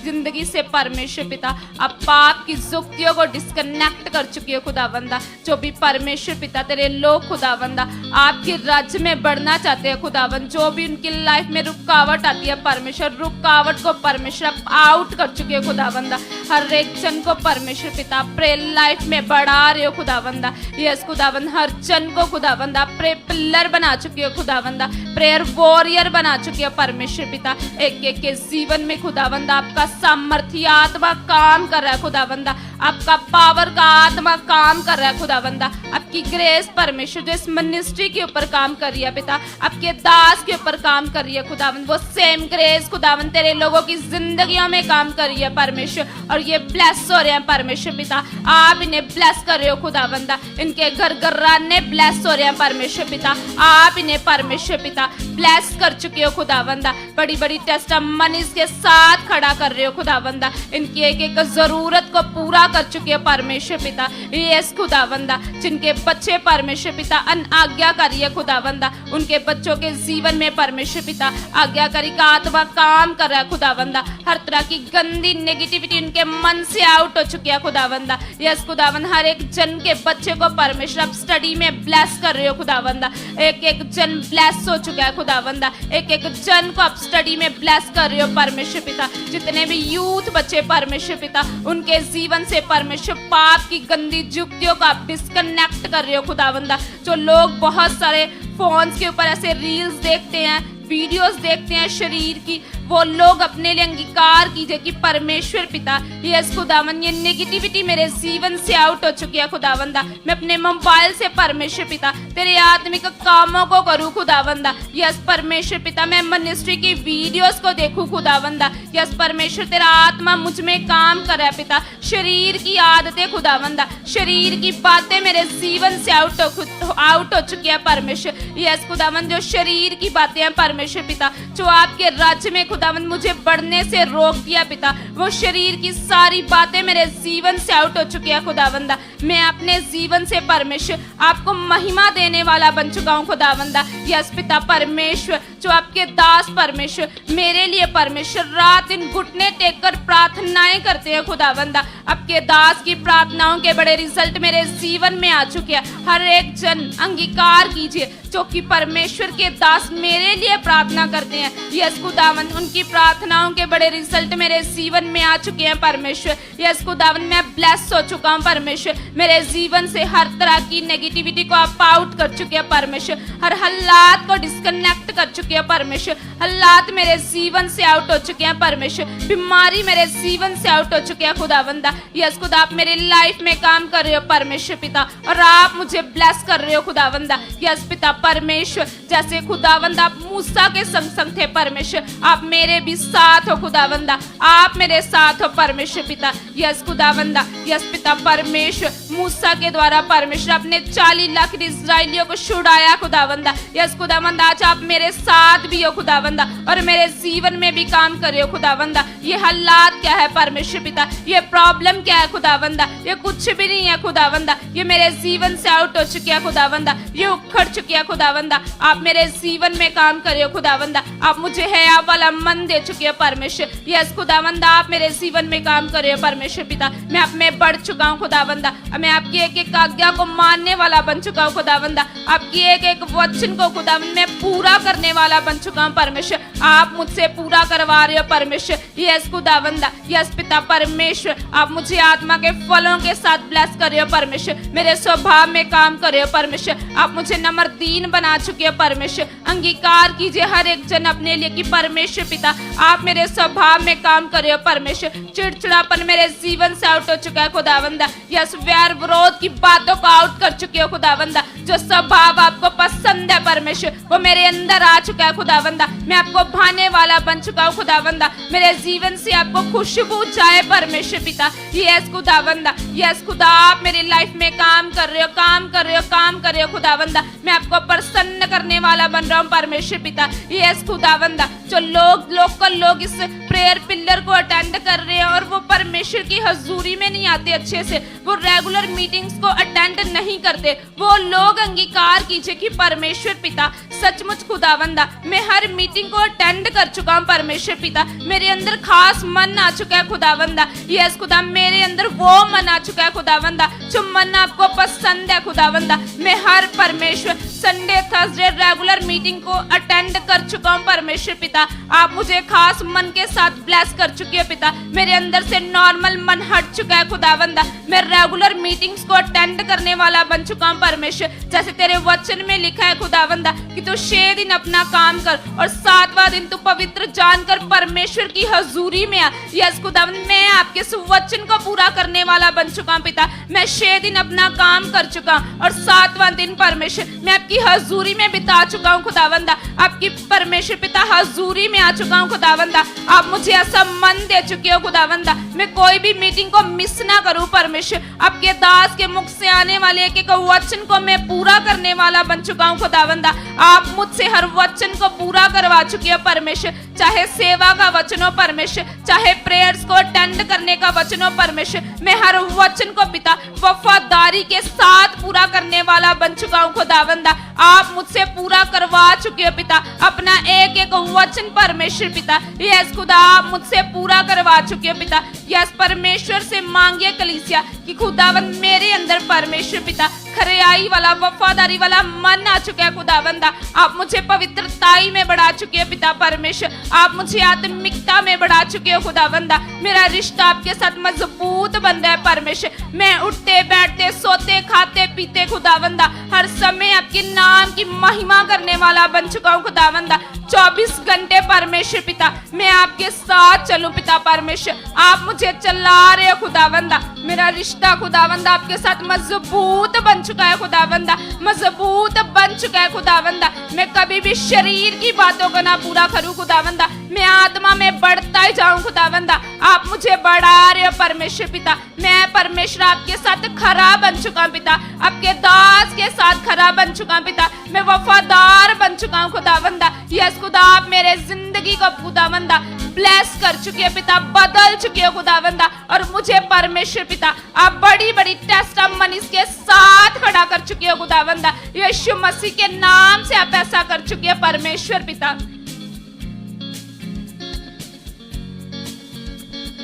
जिंदगी से परमेश्वर पिता आप पाप की जुक्तियों को डिस्कनेक्ट कर चुकी है खुदावंदा। जो भी परमेश्वर पिता तेरे लोग खुदावंदा आपके राज्य में बढ़ना चाहते हैं खुदावंद, जो भी उनकी लाइफ में रुकावट आती है परमेश्वर, रुकावट को परमेश्वर आप आउट कर चुके हो खुदावंदा। हर एक जन को परमेश्वर पिता प्रेयर लाइफ में बढ़ा रहे हो खुदावंदा। यस खुदावंद हर जन को खुदावंदा प्रेयर पिलर बना चुके हो खुदावंदा, प्रेयर वॉरियर बना चुके हो परमेश्वर पिता। एक एक के जीवन में खुदावंदा आपका सामर्थ्य आत्मा काम कर रहा है खुदावंदा, आपका पावर का आत्मा काम कर रहा है खुदावंदा। आपकी ग्रेस परमेश्वर जो इस मिनिस्ट्री के ऊपर काम कर रही है पिता, आपके दास के ऊपर काम कर रही है खुदावंद, वो सेम ग्रेस खुदावंद तेरे लोगों की जिंदगियों में काम कर रही है परमेश्वर। और ये ब्लेस हो रहे हैं परमेश्वर पिता, आप इन्हें ब्लेस कर रहे हो खुदावंदा। इनके घर घराने ब्लेस हो रहे हैं परमेश्वर पिता, आप इन्हें परमेश्वर पिता ब्लेस कर चुके हो खुदावंदा। बड़ी बड़ी टेस्टिमनीज के साथ खड़ा कर रहे हो खुदावंदा, इनकी एक एक जरूरत को पूरा कर चुके हो परमेश्वर पिता। यस खुदावंदा जिनके बच्चे परमेश्वर पिता अनाज्ञाकारी है खुदावंदा, उनके बच्चों के जीवन में परमेश्वर पिता आज्ञाकारी का आत्मा काम कर रहा है खुदावंदा। हर तरह की गंदी नेगेटिविटी उनके मन से आउट हो चुकी है खुदावंदा। यस खुदावंद हर एक जन के बच्चे को परमेश्वर आप स्टडी में ब्लेस कर रहे हो खुदावंदा। एक एक जन ब्लेस हो चुका है खुदावंदा, एक एक जन को आप स्टडी में ब्लेस कर रहे हो परमेश्वर पिता। जितने भी यूथ बच्चे परमेश्वर पिता उनके जीवन से परमेश्वर पाप की गंदी युक्तियों को आप डिस्कनेक्ट कर रहे हो खुदावंदा। जो लोग बहुत सारे फोन्स के ऊपर ऐसे रील्स देखते हैं, वीडियोस देखते हैं शरीर की, वो लोग अपने लिए अंगीकार कीजिए कि परमेश्वर पिता यस खुदावंद ये नेगेटिविटी मेरे जीवन से आउट हो चुकी है खुदावंदा। मैं अपने मोबाइल से परमेश्वर पिता तेरे आत्मिक कामों को करूं खुदावंदा। यस परमेश्वर पिता मैं मिनिस्ट्री की वीडियोस को देखूं खुदावंदा। यस परमेश्वर तेरा आत्मा मुझ में काम कर रहा है पिता। शरीर की आदतें खुदावंदा, शरीर की बातें मेरे जीवन से आउट हो चुकी है परमेश्वर। यस खुदावंद जो शरीर की बातें हैं परमेश्वर पिता जो आपके राज्य में खुदावंद मुझे बढ़ने से रोक दिया पिता, वो शरीर की सारी बातें मेरे जीवन से आउट हो चुकी है खुदावंदा। मैं अपने जीवन से परमेश्वर आपको महिमा देने वाला बन चुका हूँ खुदावंदा। यस पिता परमेश्वर जो आपके दास परमेश्वर मेरे लिए परमेश्वर रात दिन घुटने टेक कर प्रार्थनाएं करते हैं खुदावंदा। आपके दास की प्रार्थनाओं के बड़े रिजल्ट मेरे जीवन में आ चुके हैं। हर एक जन अंगीकार कीजिए जो कि परमेश्वर के दास मेरे लिए प्रार्थना करते हैं। यस खुदावंद उनकी प्रार्थनाओं के बड़े रिजल्ट मेरे जीवन में आ चुके हैं परमेश्वर। यस खुदावंद मैं ब्लेस हो चुका हूँ परमेश्वर। मेरे जीवन से हर तरह की नेगेटिविटी को आप आउट कर चुके हैं परमेश्वर। हर हालात को डिस्कनेक्ट कर चुके हैं परमेश्वर। हालात मेरे जीवन से आउट हो चुके हैं परमेश्वर। बीमारी मेरे जीवन से आउट हो चुके हैं खुदावंदा। यस खुदा आप मेरी लाइफ में काम कर रहे हो परमेश्वर पिता और आप मुझे ब्लेस कर रहे हो खुदावंदा। यस पिता परमेश्वर जैसे खुदावंदा आप मूसा के संग थे परमेश्वर, आप मेरे भी साथ हो खुदावंदा। आप मेरे साथ हो परमेश्वर पिता। यस खुदावंदा यस पिता परमेश्वर मूसा के द्वारा परमेश्वर अपने 40 लाख इस्राएलियों को छुड़ाया खुदावंदा। यस खुदावंदा आज आप मेरे साथ भी हो खुदावंदा और मेरे जीवन में भी काम कर रहे हो खुदावंदा। ये हालात क्या है परमेश्वर पिता, ये प्रॉब्लम क्या है खुदावंदा, ये कुछ भी नहीं है खुदावंदा। ये मेरे जीवन से आउट हो चुकी है खुदावंदा, ये उखड़ चुकी है खुदावंदा। आप मेरे जीवन में काम कर रहे हो खुदावंदा। आप मुझे हया वाला मन दे चुके हो परमेश्वर। यस खुदावंदा आप मेरे जीवन में काम कर रहे हो परमेश्वर पिता। मैं आप में बढ़ चुका हूँ खुदावंदा। मैं आपकी एक एक आज्ञा को मानने वाला बन चुका हूँ खुदावंदा। आपकी एक एक वचन को खुदावंद मैं पूरा करने वाला बन चुका हूँ परमेश्वर। आप मुझसे पूरा करवा रहे हो परमेश्वर। यस खुदावंदा यस पिता परमेश्वर आप मुझे आत्मा के फलों के साथ ब्लेस कर रहे हो परमेश्वर। मेरे स्वभाव में काम कर रहे हो परमेश्वर। आप मुझे नम्र दीन बना चुके हो परमेश्वर। अंगीकार कीजिए हर एक जन अपने लिए कि परमेश्वर पिता आप मेरे स्वभाव में काम कर रहे हो परमेश्वर। चिड़चिड़ापन मेरे जीवन से आउट हो चुका है खुदावंदा। यस वैर विरोध की बातों को आउट कर चुके हो खुदावंदा। जो स्वभाव आपको पसंद है परमेश्वर वो मेरे अंदर आ चुका है खुदावंदा। मैं आपको लुभाने वाला बन चुका हूँ खुदावंदा। मेरे जीवन से आपको खुशबू जाए परमेश्वर पिता। यस खुदावंदा, यस खुदा, आप मेरी लाइफ में काम कर रहे हो, काम कर रहे हो, काम कर रहे हो खुदावंदा। मैं आपको प्रसन्न करने वाला बन रहा हूँ परमेश्वर पिता। यस खुदावंदा, जो लोग इस प्रेयर पिलर को अटेंड कर रहे हैं और वो परमेश्वर की हजूरी में नहीं आते अच्छे से, वो रेगुलर मीटिंग्स को अटेंड नहीं करते, वो लोग अंगीकार कीजिए कि परमेश्वर पिता सचमुच खुदावंदा मैं हर मीटिंग को अटेंड कर चुका हूँ परमेश्वर पिता। मेरे अंदर खास मन आ चुका है खुदावंदा। यस खुदा, मेरे अंदर वो मन आ चुका है खुदावंदा जो मन आपको पसंद है खुदावंदा। मैं हर परमेश्वर संडे थर्सडे रेगुलर मीटिंग को अटेंड कर चुका हूँ परमेश्वर पिता। आप मुझे खास मन के साथ ब्लेस कर चुके हो पिता। मेरे अंदर से नॉर्मल मन हट चुका है खुदावंदा। मैं रेगुलर मीटिंग्स को अटेंड करने वाला बन चुका हूँ परमेश्वर। जैसे तेरे वचन में लिखा है खुदावंदा कि तू 6 दिन अपना काम कर और 7वां दिन तू पवित्र जानकर परमेश्वर की हजूरी में आ। यस खुदावंद, मैं आपके इस वचन को पूरा करने वाला बन चुका हूँ पिता। मैं 6 दिन अपना काम कर चुका हूँ और 7वां दिन परमेश्वर मैं आपकी हजूरी में बिता चुका हूँ खुदावंदा। आपकी परमेश्वर पिता हजूरी में आ चुका हूँ खुदावंदा। आप मुझे ऐसा मन दे चुके हो खुदावंदा, मैं कोई भी मीटिंग को मिस ना करूँ परमेश्वर। आपके दास के मुख से आने वाले एक एक वचन को मैं पूरा करने वाला बन चुका हूँ खुदावंदा। आप मुझसे हर वचन को पूरा करवा चुके हो परमेश्वर, चाहे सेवा का वचन हो परमेश्वर, चाहे प्रेयर्स को अटेंड करने का वचन हो परमेश्वर। मैं हर वचन को पिता वफादारी के साथ पूरा करने वाला बन चुका हूँ खुदावंदा। आप मुझसे पूरा करवा चुके हो पिता अपना एक एक वचन परमेश्वर पिता। यस खुदा, आप मुझसे पूरा करवा चुके हो पिता। यस परमेश्वर से मांगिए कलीसिया कि खुदावंद मेरे अंदर परमेश्वर पिता खरियाई वाला वफादारी वाला मन आ चुका है खुदावंदा। आप मुझे पवित्रताई में बढ़ा चुके हो पिता परमेश्वर। आप मुझे आत्मिकता में बढ़ा चुके हो खुदावंदा। मेरा रिश्ता आपके साथ मजबूत बन रहा है परमेश्वर। मैं उठते बैठते सोते खाते पीते खुदावंदा हर समय आपके नाम की महिमा करने वाला बन चुका हूँ खुदावंदा। 24 घंटे परमेश्वर पिता मैं आपके साथ चलूं पिता परमेश्वर। आप मुझे चला रहे हो खुदावंदा। मेरा रिश्ता खुदावंदा आपके साथ मजबूत बन चुका है खुदावंदा, मजबूत बन चुका है खुदावंदा। मैं कभी भी शरीर की बातों को ना पूरा करूं खुदावंदा, मैं आत्मा में बढ़ता ही जाऊं खुदावंदा। आप मुझे बढ़ा रहे हो परमेश्वर पिता। मैं परमेश्वर आपके साथ खरा बन चुका हूं पिता, आपके दास के साथ खरा बन चुका हूं पिता। मैं वफादार बन चुका हूं खुदावंदा। यस खुदा, आप मेरे जिंदगी को खुदावंदा ब्लेस कर चुके हो पिता, बदल चुके हो खुदावंदा। और मुझे परमेश्वर पिता आप बड़ी बड़ी टेस्टिमनीज़ के साथ खड़ा कर चुके हो खुदावंदा। यीशु मसीह के नाम से आप ऐसा कर चुके हो परमेश्वर पिता।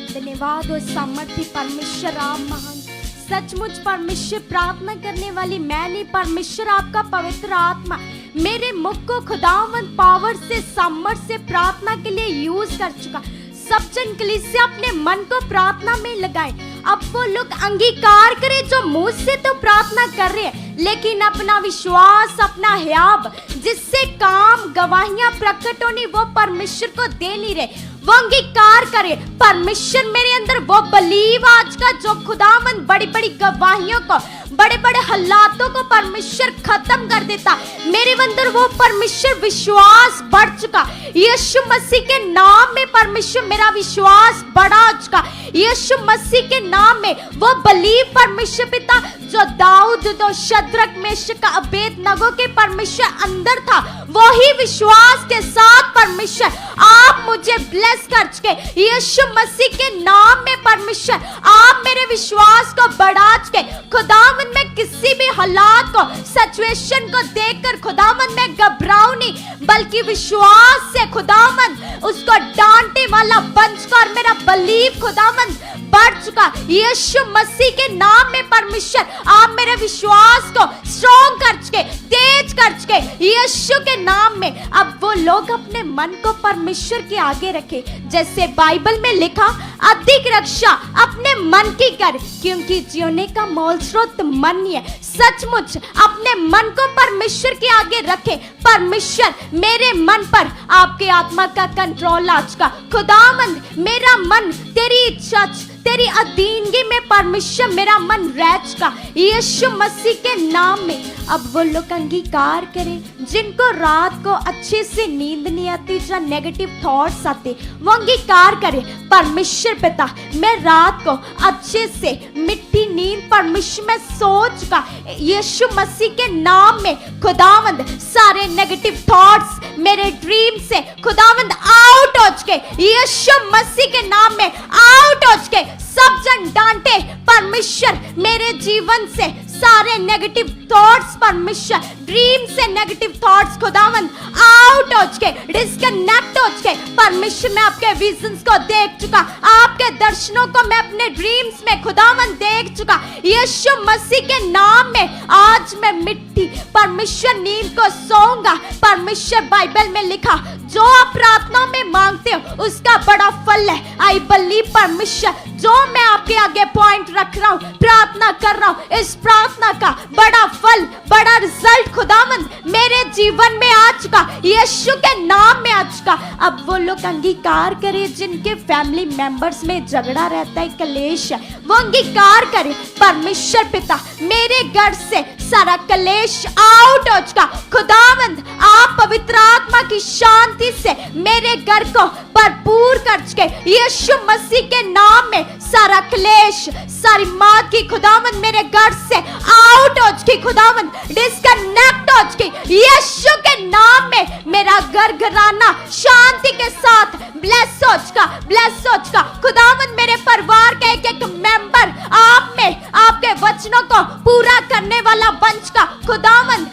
धन्यवाद और सामर्थ्य परमेश्वर, आप महान। सचमुच परमेश्वर, प्रार्थना करने वाली मैं नहीं, परमेश्वर आपका पवित्र आत्मा मेरे मुख को खुदावंद पावर से सामर्थ्य से प्रार्थना के लिए यूज कर चुका। सब जन कलीसिया अपने मन को प्रार्थना में लगाएं। अब वो लोग अंगीकार करें जो मुंह से तो प्रार्थना कर रहे हैं, लेकिन अपना विश्वास, अपना हयाब जिससे काम गवाहियां प्रकट होनी वो परमेश्वर को दे नहीं रहे, वो अंगीकार करे। परमेश्वर मेरे अंदर वो बलीव आज का जो खुदावंद बड़ी बड़ी गवाहियों को, बड़े बड़े हालातों को परमेश्वर खत्म कर देता। मेरे अंदर वो परमेश्वर विश्वास बढ़ चुका। यीशु मसीह के नाम में परमेश्वर मेरा विश्वास बढ़ा चुका। यीशु मसीह के नाम में वो बलीव परमेश्वर पिता जो दाऊद, जो शद्रक, मेशक, अबेदनगो के परमेश्वर अंदर था, वही विश्वास के साथ परमेश्वर आप मुझे ब्लेस कर चुके। यीशु मसीह के नाम में परमेश्वर आप मेरे विश्वास को बढ़ा चुके। खुदावंद मैं किसी भी हालात को, सिचुएशन को देखकर खुदावंद मैं घबराऊं नहीं, बल्कि विश्वास से खुदावंद उसको डांटने वाला बन चुका और मेरा बलीव खुदावंद बढ़ चुका। यीशु मसीह के नाम में परमेश्वर आप मेरे विश्वास को स्ट्रॉन्ग कर चुके, तेज कर चुके। यीशु के नाम में अब वो लोग अपने मन को परमेश्वर के आगे रखे, जैसे बाइबल में लिखा, अधिक रक्षा अपने मन की कर, क्योंकि जीने का मूल स्रोत मन ही है। सचमुच अपने मन को परमेश्वर के आगे रखे। परमेश्वर मेरे मन पर आपके आत्मा का कंट्रोल आ चुका। खुदावंद मेरा मन तेरी इच्छा तेरी अधीनगी में परमेश्वर मेरा मन रह चुका, यीशु मसीह के नाम में। अब वो लोग अंगीकार करें जिनको रात को अच्छे से नींद नहीं आती, जो नेगेटिव थॉट्स आते, वो अंगीकार करें परमेश्वर पिता मैं रात को अच्छे से मिट्टी नींद परमेश्वर में सो चुका, यीशु मसीह के नाम में। खुदावंद सारे नेगेटिव थॉट्स मेरे ड्रीम से खुदावंद आउट हो चुके, यीशु मसीह के नाम में आउट हो चुके। सब जन डांटे परमेश्वर मेरे जीवन से सारे नेगेटिव थॉट्स, परमेश्वर ड्रीम से नेगेटिव थॉट्स खुदावंद आउट हो चुके, डिस्कनेक्ट हो चुके। परमेश्वर मैं आपके विजन्स को देख चुका, आपके दर्शनों को मैं अपने ड्रीम्स में खुदावंद देख चुका, यीशु मसीह के नाम में। आज मैं मिट्टी परमेश्वर नींद को सोऊंगा। परमेश्वर बाइबल में लिखा जो आप प्रार्थना में मांगते हो उसका बड़ा फल है। आई बिलीव परमेश्वर जो मैं आपके आगे पॉइंट रख रहा हूँ, प्रार्थना कर रहा हूँ, इस प्रार्थना का बड़ा फल, बड़ा रिजल्ट खुदावंद मेरे जीवन में आ चुका, यीशु के नाम में आ चुका। अब वो लोग अंगीकार करें जिनके फैमिली मेंबर्स में झगड़ा रहता है, कलेश है, वो अंगीकार करें परमेश्वर पिता मेरे घर से सारा कलेश आउट हो चुका। खुदावंद आप पवित्र आत्मा की शांति से मेरे घर को भरपूर कर चुके, यीशु मसीह के नाम में। सारा क्लेश, सारी मौत की खुदावंद मेरे घर से आउट हो चुकी, खुदावंद डिस्कनेक्ट हो चुकी, यीशु के नाम में। मेरा घर घराना शांति के साथ ब्लेस हो चुका, ब्लेस हो चुका। खुदावंद मेरे परिवार का एक एक मेंबर आप में आपके वचनों को पूरा करने वाला बन चुका। खुदावंद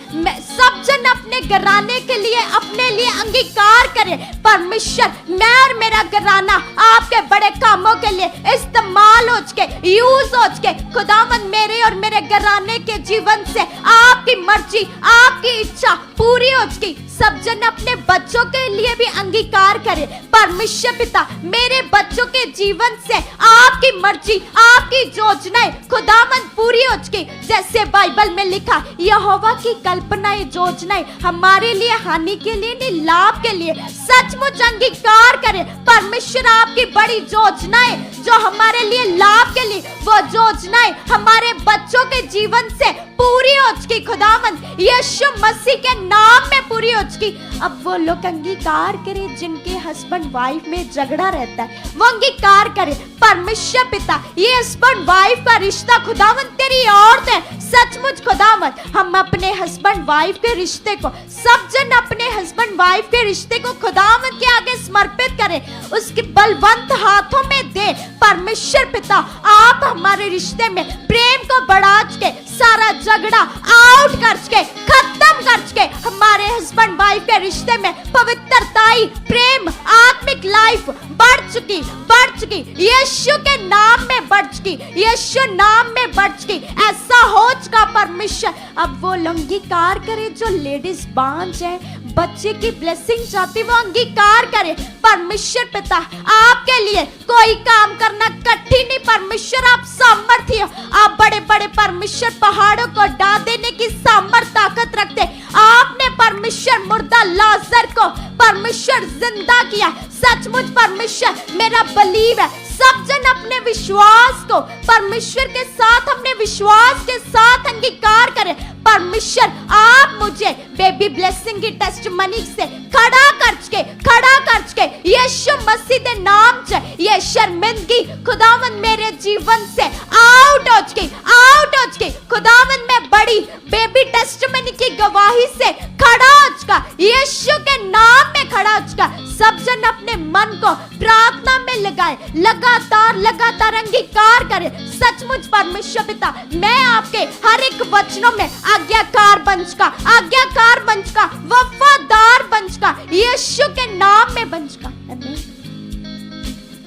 सब जन अपने घराने के लिए अपने लिए अंगीकार करें परमेश्वर मैं और मेरा घराना आपके बड़े कामों के लिए इस्तेमाल हो चुके, यूज हो चुके। खुदावंद मेरे और मेरे घराने के जीवन से आपकी मर्जी, आपकी इच्छा पूरी हो चुकी। सब जन अपने बच्चों के लिए भी अंगीकार करें परमेश्वर पिता मेरे बच्चों के जीवन से आपकी मर्जी, आपकी योजनाएं खुदावंद पूरी हो चुकी। जैसे बाइबल में लिखा यहोवा की कल्पनाएं योजनाएं हमारे लिए हानि के लिए नहीं, लाभ के लिए। सचमुच अंगीकार करें परमेश्वर आपकी बड़ी योजनाएं जो हमारे लिए लाभ के लिए, वो योजनाएं हमारे बच्चों के जीवन से पूरी हो चुकी। खुदावंद यीशु मसीह के नाम में पूरी हो चुकी। अब वो लोग अंगीकार करें जिनके हस्बैंड वाइफ में झगड़ा रहता है, वो अंगीकार करें परमेश्वर पिता ये हस्बैंड वाइफ का रिश्ता खुदावंद तेरी औरत है। सचमुच खुदावंद हम अपने हस्बैंड वाइफ के रिश्ते को, सब जन अपने हस्बैंड वाइफ के रिश्ते को खुदावंद के आगे समर्पित करें, उसके बलवंत हाथों में दे। परमेश्वर पिता आप हमारे रिश्ते में प्रेम को बढ़ा चुके, सारा झगड़ा आउट कर चुके, खत्म कर चुके। हमारे हस्बैंड वाइफ के रिश्ते में पवित्रताई, प्रेम, आत्मिक लाइफ बढ़ चुकी, बढ़ चुकी, यीशु के नाम में बढ़ चुकी, यीशु नाम में बढ़ चुकी। ऐसा हो चुका परमेश्वर। अब वो अंगीकार करे जो लेडीज बांझ है, बच्चे की ब्लेसिंग चाहती, वो अंगीकार करे परमेश्वर पिता आपके लिए कोई काम करना कठिन नहीं। परमेश्वर आप सामर्थ्य, आप बड़े बड़े परमेश्वर पहाड़ों को ढा देने की सामर्थ ताकत रखते। आपने परमेश्वर मुर्दा लाजर को परमेश्वर जिंदा किया। सचमुच परमेश्वर मेरा बिलीव है सब जन अपने विश्वास को परमेश्वर के साथ, अपने विश्वास के साथ अंगीकार करें। परमेश्वर आप मुझे बेबी ब्लेसिंग की टेस्टमनी से खड़ा कर चुके, खड़ा कर चुके। यीशु मसीह के नाम से ये शर्मिंदगी खुदावंद मेरे जीवन से आउट हो चुकी, आउट हो चुकी। खुदावंद मैं बड़ी बेबी टेस्टमनी की गवाही से खड़ा हो चुका, यीशु के नाम में खड़ा हो चुका। सब जन अपने मन को प्रार्थना में लगाए, लगातार लगातार अंगीकार करें। सचमुच परमेश्वर पिता मैं आपके हर एक वचनों में आज्ञाकार बन चुका, आज्ञाकार बन चुका, वफादार बन चुका, यीशु के नाम में बन चुका।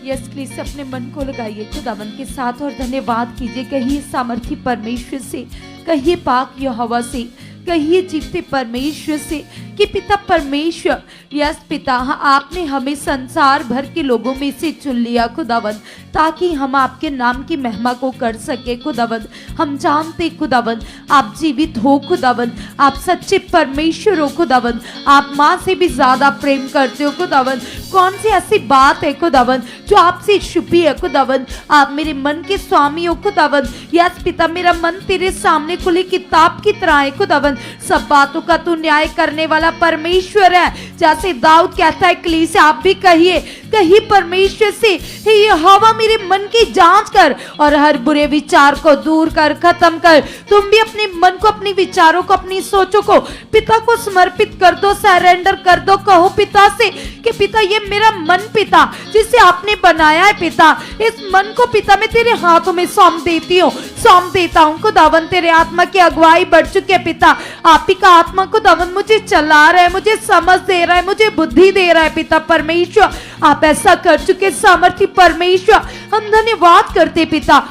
यस प्लीज अपने मन को लगाइए खुदावंद के साथ और धन्यवाद कीजिए। कहिए सामर्थी परमेश्वर से, कहिए पाक यहोवा से, कहिए जीवते परमेश्वर से कि पिता परमेश्वर, यस पिता, आपने हमें संसार भर के लोगों में से चुन लिया खुदावंद, ताकि हम आपके नाम की महिमा को कर सके खुदावंद। हम जानते खुदावंद आप जीवित हो खुदावंद, आप सच्चे परमेश्वर हो खुदावंद, आप माँ से भी ज्यादा प्रेम करते हो खुदावंद। कौन सी ऐसी बात है खुदावंद जो आपसे छुपी है खुदावंद? आप मेरे मन के स्वामी हो खुदावंद। यस पिता, मेरा मन तेरे सामने खुली किताब की तरह है खुदावंद। सब बातों का तू न्याय करने वाला परमेश्वर है। जैसे दाऊद कहता है कलीसिया से आप भी कहिए परमेश्वर से, हे यहोवा मेरे मन की जांच कर और हर बुरे विचार को दूर कर, खत्म कर। तुम भी अपने मन को, अपने विचारों को, अपनी सोचों को पिता को समर्पित कर दो, सरेंडर कर दो। कहो पिता से कि पिता ये मेरा मन पिता जिसे आपने बनाया है पिता, इस मन को पिता मैं तेरे हाथों में सौंप देता हूँ खुदावन। तेरे आत्मा की अगुवाई बढ़ चुकी है पिता, आप ही का आत्मा खुदावन मुझे चला रहा है, मुझे समझ दे रहा है, मुझे बुद्धि दे रहा है पिता परमेश्वर। आप ऐसा कर चुके सामर्थ्य परमेश्वर, हम धन्यवाद करते पिता,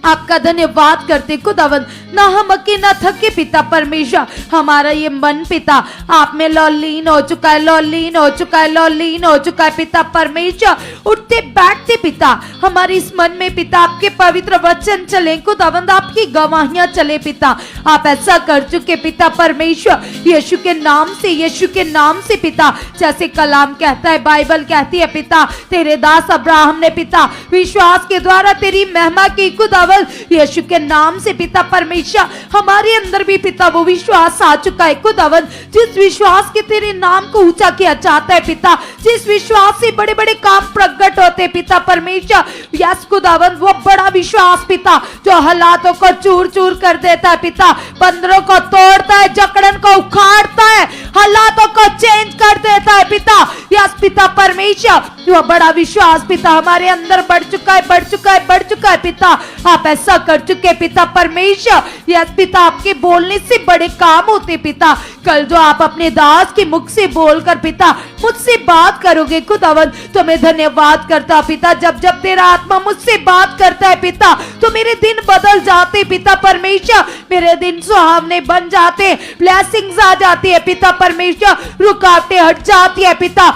आपका धन्यवाद करते खुदावन। ना हम अके ना थके पिता परमेश्वर, हमारा ये मन पिता आप में लौलीन हो चुका है, लौलीन हो चुका है, लौलीन हो चुका है पिता परमेश्वर। उठते बैठते पिता हमारे इस मन में पिता आपके पवित्र वचन चले खुदावंद, आपकी गवाहियां चले पिता। आप ऐसा कर चुके पिता परमेश्वर, यीशु के नाम से, यीशु के नाम से पिता। जैसे कलाम कहता है, बाइबल कहती है पिता, तेरे दास अब्राहम ने पिता विश्वास के द्वारा तेरी महिमा की खुदावंद। यीशु के नाम से पिता परमेश्वर, हमारे अंदर भी पिता वो विश्वास आ चुका है खुदावंद, जिस विश्वास के तेरे नाम को ऊंचा किया जाता है पिता, जिस विश्वास से बड़े बड़े काम प्रकट होते हैं पिता परमेश्वर। यस खुदावंद, वो बड़ा विश्वास पिता जो हालातों को चूर चूर कर देता है पिता, बंदरों को तोड़ता है, जकड़न को उखाड़ता है, हालातों को चेंज कर देता है पिता। यस पिता परमेश्वर, वो बड़ा विश्वास पिता हमारे अंदर बढ़ चुका है, बढ़ चुका है, बढ़ चुका है पिता। आप ऐसा कर चुके पिता परमेश्वर। यस पिता, आपके बोलने से बड़े काम होते पिता। कल जो आप अपने दास के मुख से बोलकर पिता मुझसे बात करोगे खुदावंद, तो मैं धन्यवाद करता पिता। जब जब तेरा आत्मा मुझसे बात करता है पिता, तो मेरे दिन बदल जाते पिता परमेश्वर, मेरे दिन सुहावने बन जाते, ब्लेसिंग्स आ जाती है पिता परमेश्वर, रुकावटें हट जाती है पिता।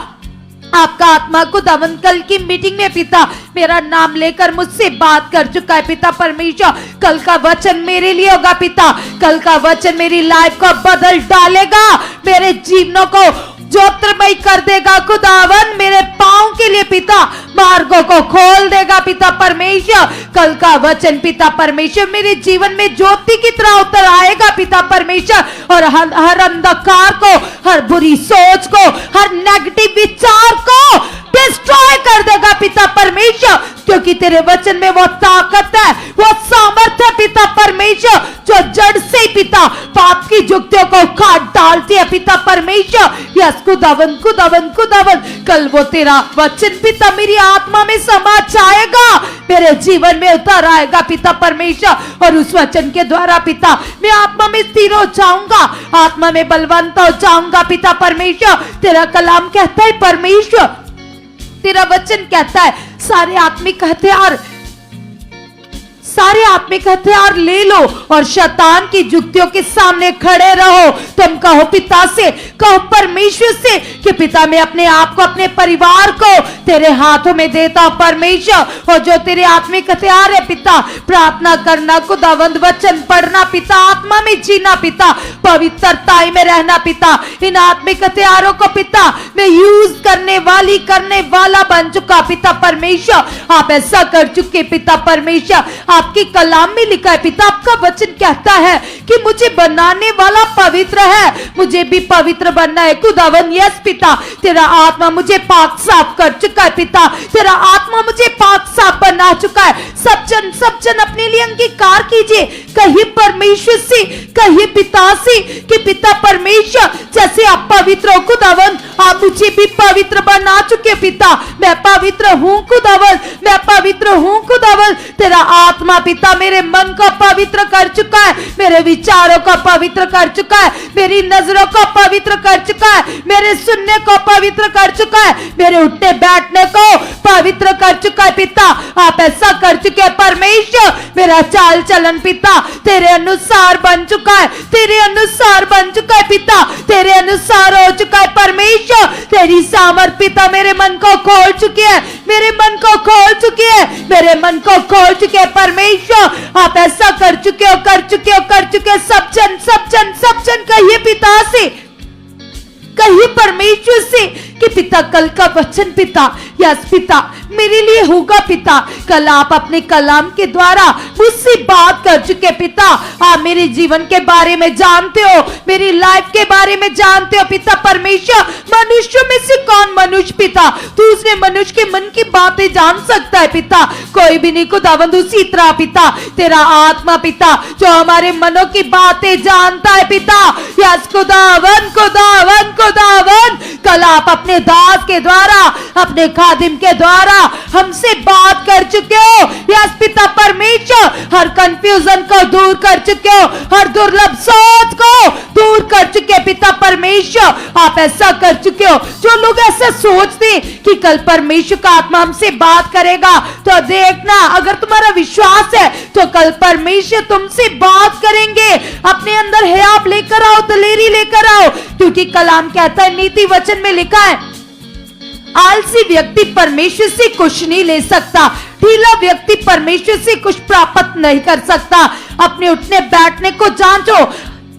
आपका आत्मा खुदावन कल की मीटिंग में पिता मेरा नाम लेकर मुझसे बात कर चुका है पिता परमेश्वर। कल का वचन मेरे लिए होगा पिता, कल का वचन मेरी लाइफ को बदल डालेगा, मेरे जीवनों को ज्योतिर्मय कर देगा खुदावन, मेरे पांव के लिए पिता मार्गों को खोल देगा पिता परमेश्वर। कल का वचन पिता परमेश्वर मेरे जीवन में ज्योति की तरह उतर आएगा पिता परमेश्वर, और हर अंधकार को, हर बुरी सोच को, हर नेगेटिव विचार को डिस्ट्रॉय कर देगा पिता परमेश्वर, क्योंकि तेरे वचन में वो ताकत है, वो सामर्थ्य है पिता परमेश्वर, जो जड़ से पिता पाप की युक्तियों को काट डालती है पिता परमेश्वर। यस खुदावन, खुदावन, खुदावन, कल वो तेरा वचन पिता मेरी आत्मा में समा जाएगा, मेरे जीवन में उतर आएगा पिता परमेश्वर, और उस वचन के द्वारा पिता मैं आत्मा में स्थिर हो जाऊंगा, आत्मा में बलवंत हो जाऊंगा पिता परमेश्वर। तेरा कलाम कहता है परमेश्वर, तेरा वचन कहता है सारे आत्मिक हथियार ले लो और शैतान की युक्तियों के सामने खड़े रहो। तुम कहो पिता से, कहो परमेश्वर से कि पिता मैं अपने आप को, अपने परिवार को तेरे हाथों में देता हूं परमेश्वर। और जो तेरे आत्मिक हथियार है पिता, प्रार्थना करना, खुदावंद वचन पढ़ना पिता, आत्मा में जीना पिता, पवित्रताई में रहना पिता, इन आत्मिक हथियारों को पिता मैं यूज करने वाला बन चुका पिता परमेश्वर। आप ऐसा कर चुके पिता परमेश्वर, आपके कलाम में लिखा है पिता, आपका वचन कहता है कि मुझे बनाने वाला पवित्र है, मुझे भी पवित्र बनना है खुदावन। यस पिता, तेरा आत्मा मुझे पाक साफ कर चुका है पिता, तेरा आत्मा मुझे पाक साफ बना चुका है। सब जन अपने लिए अंगीकार कीजिए, कहिए परमेश्वर से, कहिए पिता से कि पिता परमेश्वर जैसे आप पवित्र हो खुदावन, आप मुझे भी पवित्र बना चुके पिता। मैं पवित्र हूं खुदावन, मैं पवित्र हूं खुदावन। तेरा आत्मा पिता मेरे मन को पवित्र कर चुका है, मेरे विचारों को पवित्र कर चुका है, मेरी नजरों को पवित्र कर चुका है, मेरे सुनने को पवित्र कर चुका है, मेरे उठने बैठने को पवित्र कर चुका है पिता। आप ऐसा कर चुके हैं परमेश्वर, मेरा चाल चलन पिता तेरे अनुसार बन चुका है, तेरे अनुसार बन चुका है पिता, तेरे अनुसार हो चुका है परमेश्वर। तेरी सामर्थ पिता मेरे मन को खोल चुकी है, मेरे मन को खोल चुकी है, मेरे मन को खोल चुके हैं परमेश्वर। आप ऐसा कर चुके हो, कर चुके हो, कर चुके हो। सब जन कहिए पिता से, कहिए परमेश्वर से कि पिता कल का वचन पिता, यस पिता मेरे लिए होगा पिता। कल आप अपने कलाम के द्वारा मुझसे बात कर चुके पिता। आप मेरे जीवन के बारे में जानते हो, मेरी लाइफ के बारे में जानते हो पिता परमेश्वर। मनुष्य में से कौन मनुष्य पिता, दूसरे मनुष्य के मन की बातें जान सकता है पिता? कोई भी नहीं खुदावंद। उसी तरह पिता तेरा आत्मा पिता जो हमारे मनों की बातें जानता है पिता। यस खुदावंद, खुदावंद, खुदावंद कल आप अपने दास के द्वारा, अपने खादिम के द्वारा हमसे बात कर चुके हो। यस पिता परमेश्वर, हर कंफ्यूजन को दूर कर चुके हो, हर दुर्लभ सोच को दूर कर चुके पिता परमेश्वर। आप ऐसा कर चुके हो। जो लोग ऐसा सोचते कि कल परमेश्वर का आत्मा हमसे बात करेगा, तो देखना अगर तुम्हारा विश्वास है तो कल परमेश्वर तुमसे बात करेंगे। अपने अंदर है आप लेकर आओ, दलेरी लेकर आओ, क्योंकि कलाम कहता है, नीति वचन में लिखा है, आलसी व्यक्ति परमेश्वर से कुछ नहीं ले सकता, ढीला व्यक्ति परमेश्वर से कुछ प्राप्त नहीं कर सकता। अपने उठने बैठने को जांचो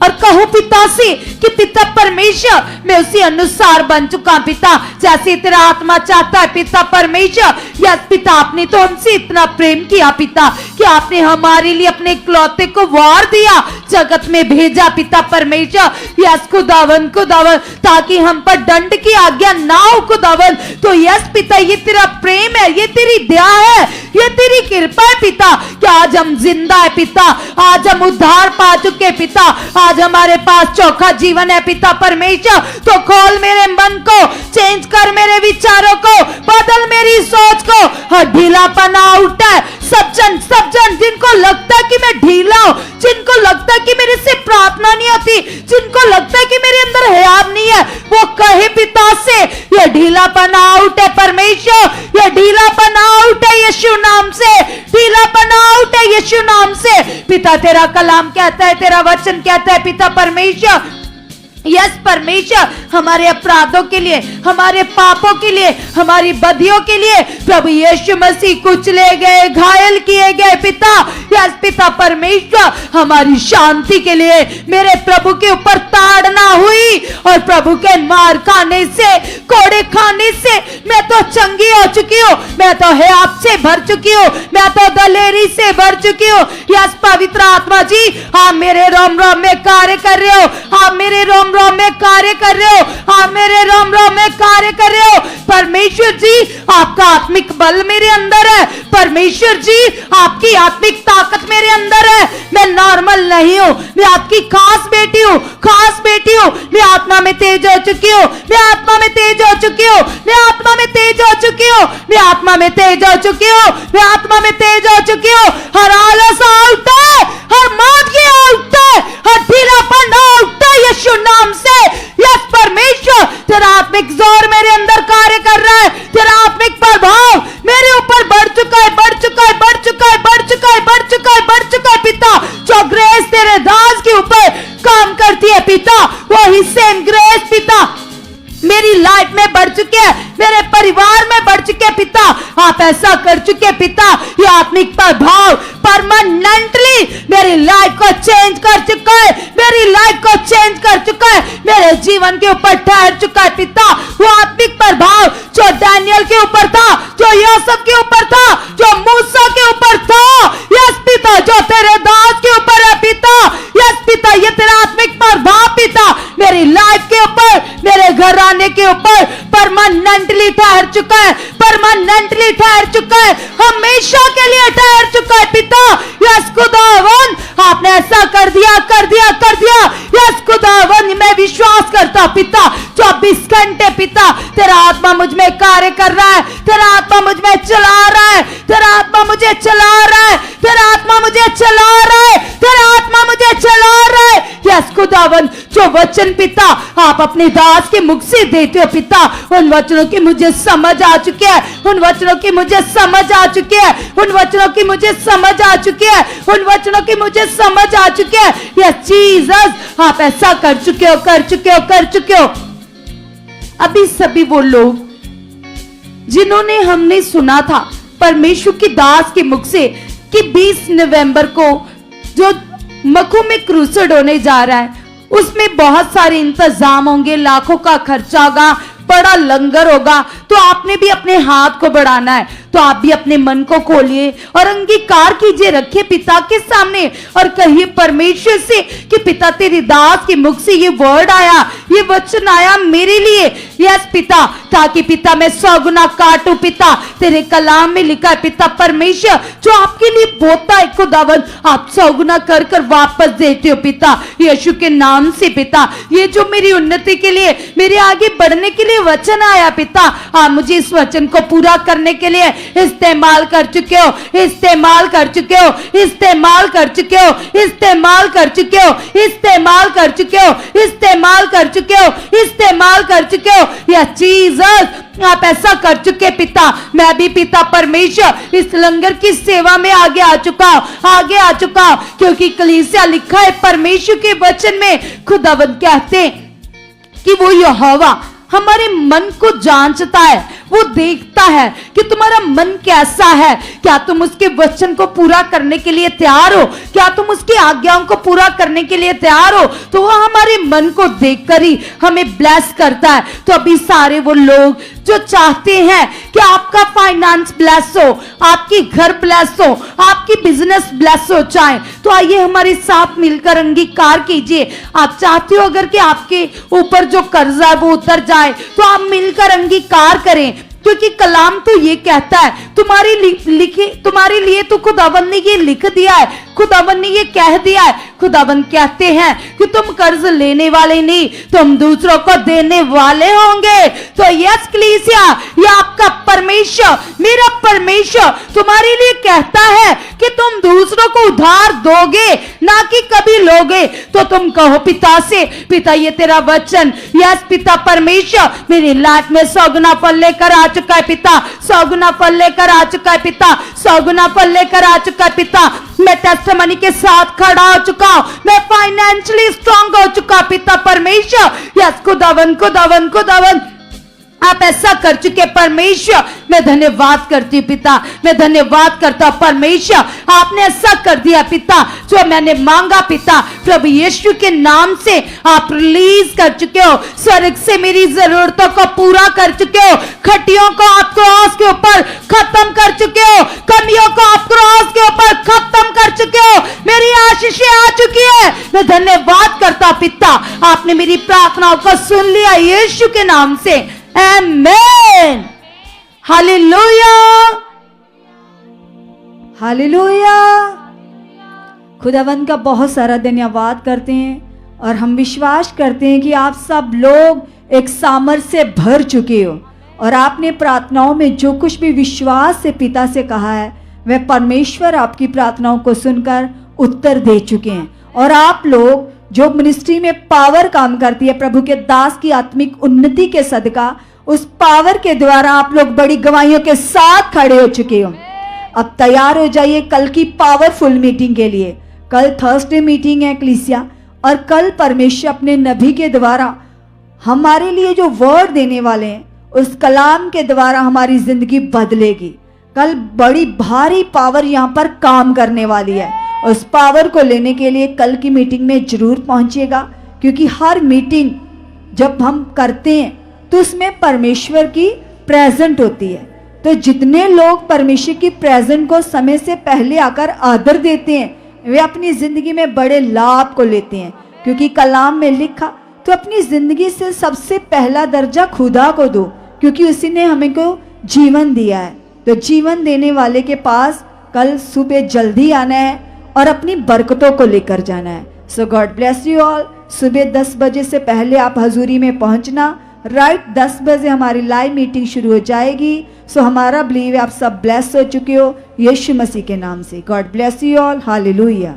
और कहो पिता से कि पिता परमेश्वर मैं उसी अनुसार बन चुका पिता, जैसे तेरा आत्मा चाहता है पिता परमेश्वर। यस पिता, आपने तो हमसे इतना प्रेम किया पिता कि आपने हमारे लिए अपने इकलौते को वार दिया, जगत में भेजा पिता परमेश्वर। यस खुदावन, खुदावन, ताकि हम पर दंड की आज्ञा ना हो खुदावन। तो यस पिता, ये तेरा प्रेम है, ये तेरी दया है, ये तेरी कृपा है पिता कि आज हम जिंदा है पिता, आज हम उद्धार पा चुके पिता, आज हमारे पास चोखा जीवन है पिता परमेश्वर। तो खोल मेरे मन को, चेंज कर मेरे विचारों को, बदल मेरी सोच को। हर ढीलापना उठा है। सब जन जिनको लगता है कि मैं ढीला हूं, जिनको लगता है कि मेरे से प्रार्थना नहीं होती, जिनको लगता है कि मेरे अंदर हयाब नहीं है, वो कहे पिता से ये ढीलापना आउट है परमेश्वर, ये ढीलापना आउट है यीशु नाम से, ढीलापना आउट है यीशु नाम से। पिता तेरा कलाम कहता है, तेरा वचन कहता है पिता परमेश्वर, यस परमेश्वर, हमारे अपराधों के लिए, हमारे पापों के लिए, हमारी बदियों के लिए प्रभु यीशु मसीह कुचले गए, घायल किए गए पिता। यस पिता परमेश्वर, हमारी शांति के लिए मेरे प्रभु के ऊपर ताड़ना हुई और प्रभु के मार खाने से, कोड़े खाने से मैं तो चंगी हो चुकी हूँ, मैं तो हयात से भर चुकी हूँ, मैं तो दलेरी से भर चुकी हूँ। यस पवित्र आत्मा जी, आप मेरे रोम रोम में कार्य कर रहे हो, आप मेरे रोम रोम में कार्य कर रहे हो, आप मेरे रोम रोम में कार्य कर रहे हो। परमेश्वर जी, आपका आत्मिक बल मेरे अंदर है, परमेश्वर जी आपकी आत्मिक ताकत मेरे अंदर है। मैं नॉर्मल नहीं हूँ, मैं आपकी खास बेटी हूँ, खास बेटी हूँ। मैं आत्मा में तेज हो चुकी हूँ, मैं आत्मा में तेज हो चुकी हूँ, मैं आत्मा में तेज हो चुकी हूँ, मैं आत्मा में तेज हो चुकी हूँ, मैं आत्मा में तेज हो चुकी हूँ। हर आलस उठता है, हर मादगी उठता है, हर ढीलापन उठता है यीशु नाम से। यस परमेश्वर, तेरा आत्मिक जोर मेरे अंदर कार्य कर रहा है, तेरा आत्मिक प्रभाव मेरे ऊपर बढ़ चुका है, बढ़ चुका है, बढ़ चुका है, बढ़ चुका है, बढ़ चुका है, बढ़ चुका है पिता। जो ग्रेस तेरे दास के ऊपर काम करती है पिता, वही सेम ग्रेस पिता मेरी लाइफ में बढ़ चुके हैं, मेरे परिवार में बढ़ चुके हैं पिता। आप ऐसा कर चुके पिता, ये आत्मिक प्रभाव परमानेंटली मेरी लाइफ को चेंज कर चुका है, मेरी लाइफ को चेंज कर चुका है, मेरे जीवन के ऊपर ठहर चुका है पिता। वो आत्मिक प्रभाव जो डैनियल के ऊपर था, जो यूसुफ के ऊपर था, जो मूसा के ऊपर था, यस पिता, जो तेरे दास के ऊपर है पिता। यस पिता, ये तेरा आत्मिक प्रभाव पिता मेरी लाइफ के ऊपर, मेरे घर आने के ऊपर परमानेंटली ठहर चुका है, परमानेंटली ठहर चुका है, हमेशा के लिए ठहर चुका है पिता। यस खुदावन, आपने ऐसा कर दिया, कर दिया, कर दिया। यस खुदावन, मैं विश्वास करता पिता, 24 घंटे पिता तेरा आत्मा मुझ में कार्य कर रहा है, तेरा आत्मा मुझ में चला रहा है, तेरा आत्मा मुझे चला रहा है, तेरा आत्मा मुझे चला रहा है, तेरा आत्मा मुझे चला रहा है। यस खुदावन, जो वचन पिता आप अपने दास के मुख से देते हो पिता, उन वचनों की मुझे समझ आ चुकी है, उन वचनों की मुझे समझ आ चुकी है, उन वचनों की मुझे समझ आ चुकी है, उन वचनों की मुझे समझ आ चुकी है। यस जीसस, आप ऐसा कर चुके हो, कर चुके हो, कर चुके हो। अभी सभी वो लोग जिन्होंने हमने सुना था परमेश्वर की दास के मुख से कि 20 नवंबर को जो मखू में क्रूसेड होने जा रहा है, उसमें बहुत सारे इंतजाम होंगे, लाखों का खर्चा होगा, बड़ा लंगर होगा। तो आपने भी अपने हाथ को बढ़ाना है, तो आप भी अपने मन को खोलिए और अंगीकार कीजिए, रखिए पिता के सामने और कहिए परमेश्वर से कि पिता तेरी दास के मुख से ये वर्ड आया, ये वचन आया मेरे लिए। यस पिता, ताकि पिता मैं 100 गुना काटूं पिता, तेरे कलाम में लिखा है पिता परमेश्वर जो आपके लिए बोता है खुदावन, आप 100 गुना कर कर वापस देते हो पिता, यीशु के नाम से पिता। ये जो मेरी उन्नति के लिए, मेरे आगे बढ़ने के लिए वचन आया पिता, आप मुझे इस वचन को पूरा करने के लिए इस्तेमाल कर चुके हो, इस्तेमाल कर चुके हो, इस्तेमाल कर चुके हो, इस्तेमाल कर चुके हो, इस्तेमाल कर चुके हो, इस्तेमाल कर चुके हो, इस्तेमाल कर चुके हो। या जीसस, आप ऐसा कर चुके पिता। मैं भी पिता परमेश्वर इस लंगर की सेवा में आगे आ चुका हूं, आगे आ चुका हूं, क्योंकि कलीसिया लिखा है परमेश्वर के वचन में, खुदावंद कहते कि वो यहोवा हमारे मन को जांचता है, वो देखता है कि तुम्हारा मन कैसा है, क्या तुम उसके वचन को पूरा करने के लिए तैयार हो, क्या तुम उसकी आज्ञाओं को पूरा करने के लिए तैयार हो। तो वो हमारे मन को देखकर ही हमें ब्लेस करता है। तो अभी सारे वो लोग जो चाहते हैं कि आपका फाइनेंस ब्लेस हो, आपकी घर ब्लेस हो, आपकी बिजनेस ब्लेस हो जाए, तो आइए हमारे साथ मिलकर अंगीकार कीजिए। आप चाहते हो अगर कि आपके ऊपर जो कर्जा है वो उतर जाए, तो आप मिलकर अंगीकार करें, क्योंकि कलाम तो ये कहता है तुम्हारे लिए तो खुदावन ने ये लिख दिया है, खुदावन ने ये कह दिया है। खुदावन कहते हैं कि तुम कर्ज लेने वाले नहीं, तुम दूसरों को देने वाले होंगे। तो यस कलीसिया, ये आपका परमेश्वर, मेरा परमेश्वर तुम्हारे लिए कहता है कि तुम दूसरों को उधार दोगे, ना कि कभी लोगे। तो तुम कहो पिता से, पिता ये तेरा वचन, यस पिता परमेश्वर मेरी लाइफ में 100 गुना फल लेकर आ चुका है पिता, 100 गुना फल लेकर आ चुका है पिता, 100 गुना फल लेकर आ चुका है पिता। मैं टेस्टिमनी के साथ खड़ा हो चुका हूं, मैं फाइनेंशियली स्ट्रांग हो चुका पिता परमेश्वर। यस खुदावन, खुदावन, खुदावन आप ऐसा कर चुके परमेश्वर। मैं धन्यवाद करती हूँ पिता, मैं धन्यवाद करता हूँ परमेश्वर, आपने ऐसा कर दिया पिता जो मैंने मांगा पिता। प्रभु यीशु के नाम से आप रिलीज कर चुके हो, स्वर्ग से मेरी जरूरतों को पूरा कर चुके हो, खटियों को आप क्रॉस के ऊपर खत्म कर चुके हो, कमियों को आप क्रॉस के ऊपर खत्म कर चुके हो, मेरी आशीषें आ चुकी है। मैं धन्यवाद करता हूँ पिता, आपने मेरी प्रार्थनाओं को सुन लिया यीशु के नाम से, आमेन, हालेलुया, हालेलुया। खुदावंद का बहुत सारा धन्यवाद करते हैं और हम विश्वास करते हैं कि आप सब लोग एक सामर्थ्य से भर चुके हो और आपने प्रार्थनाओं में जो कुछ भी विश्वास से पिता से कहा है वह परमेश्वर आपकी प्रार्थनाओं को सुनकर उत्तर दे चुके हैं। और आप लोग जो मिनिस्ट्री में पावर काम करती है, प्रभु के दास की आत्मिक उन्नति के सदका, उस पावर के द्वारा आप लोग बड़ी गवाहियों के साथ खड़े हो चुके हो। अब तैयार हो जाइए कल की पावरफुल मीटिंग के लिए। कल थर्सडे मीटिंग है कलीसिया, और कल परमेश्वर अपने नबी के द्वारा हमारे लिए जो वर्ड देने वाले हैं, उस कलाम के द्वारा हमारी जिंदगी बदलेगी। कल बड़ी भारी पावर यहाँ पर काम करने वाली है। उस पावर को लेने के लिए कल की मीटिंग में जरूर पहुंचिएगा, क्योंकि हर मीटिंग जब हम करते हैं तो उसमें परमेश्वर की प्रेजेंट होती है। तो जितने लोग परमेश्वर की प्रेजेंट को समय से पहले आकर आदर देते हैं, वे अपनी जिंदगी में बड़े लाभ को लेते हैं। क्योंकि कलाम में लिखा, तो अपनी जिंदगी से सबसे पहला दर्जा खुदा को दो, क्योंकि उसी ने हमें को जीवन दिया है। तो जीवन देने वाले के पास कल सुबह जल्दी आना है और अपनी बरकतों को लेकर जाना है। सो गॉड ब्लेस यू ऑल। सुबह 10 बजे से पहले आप हजूरी में पहुंचना। राइट 10 बजे हमारी लाइव मीटिंग शुरू हो जाएगी। सो हमारा बिलीव है आप सब ब्लेस हो चुके हो यीशु मसीह के नाम से। God bless you all. Hallelujah.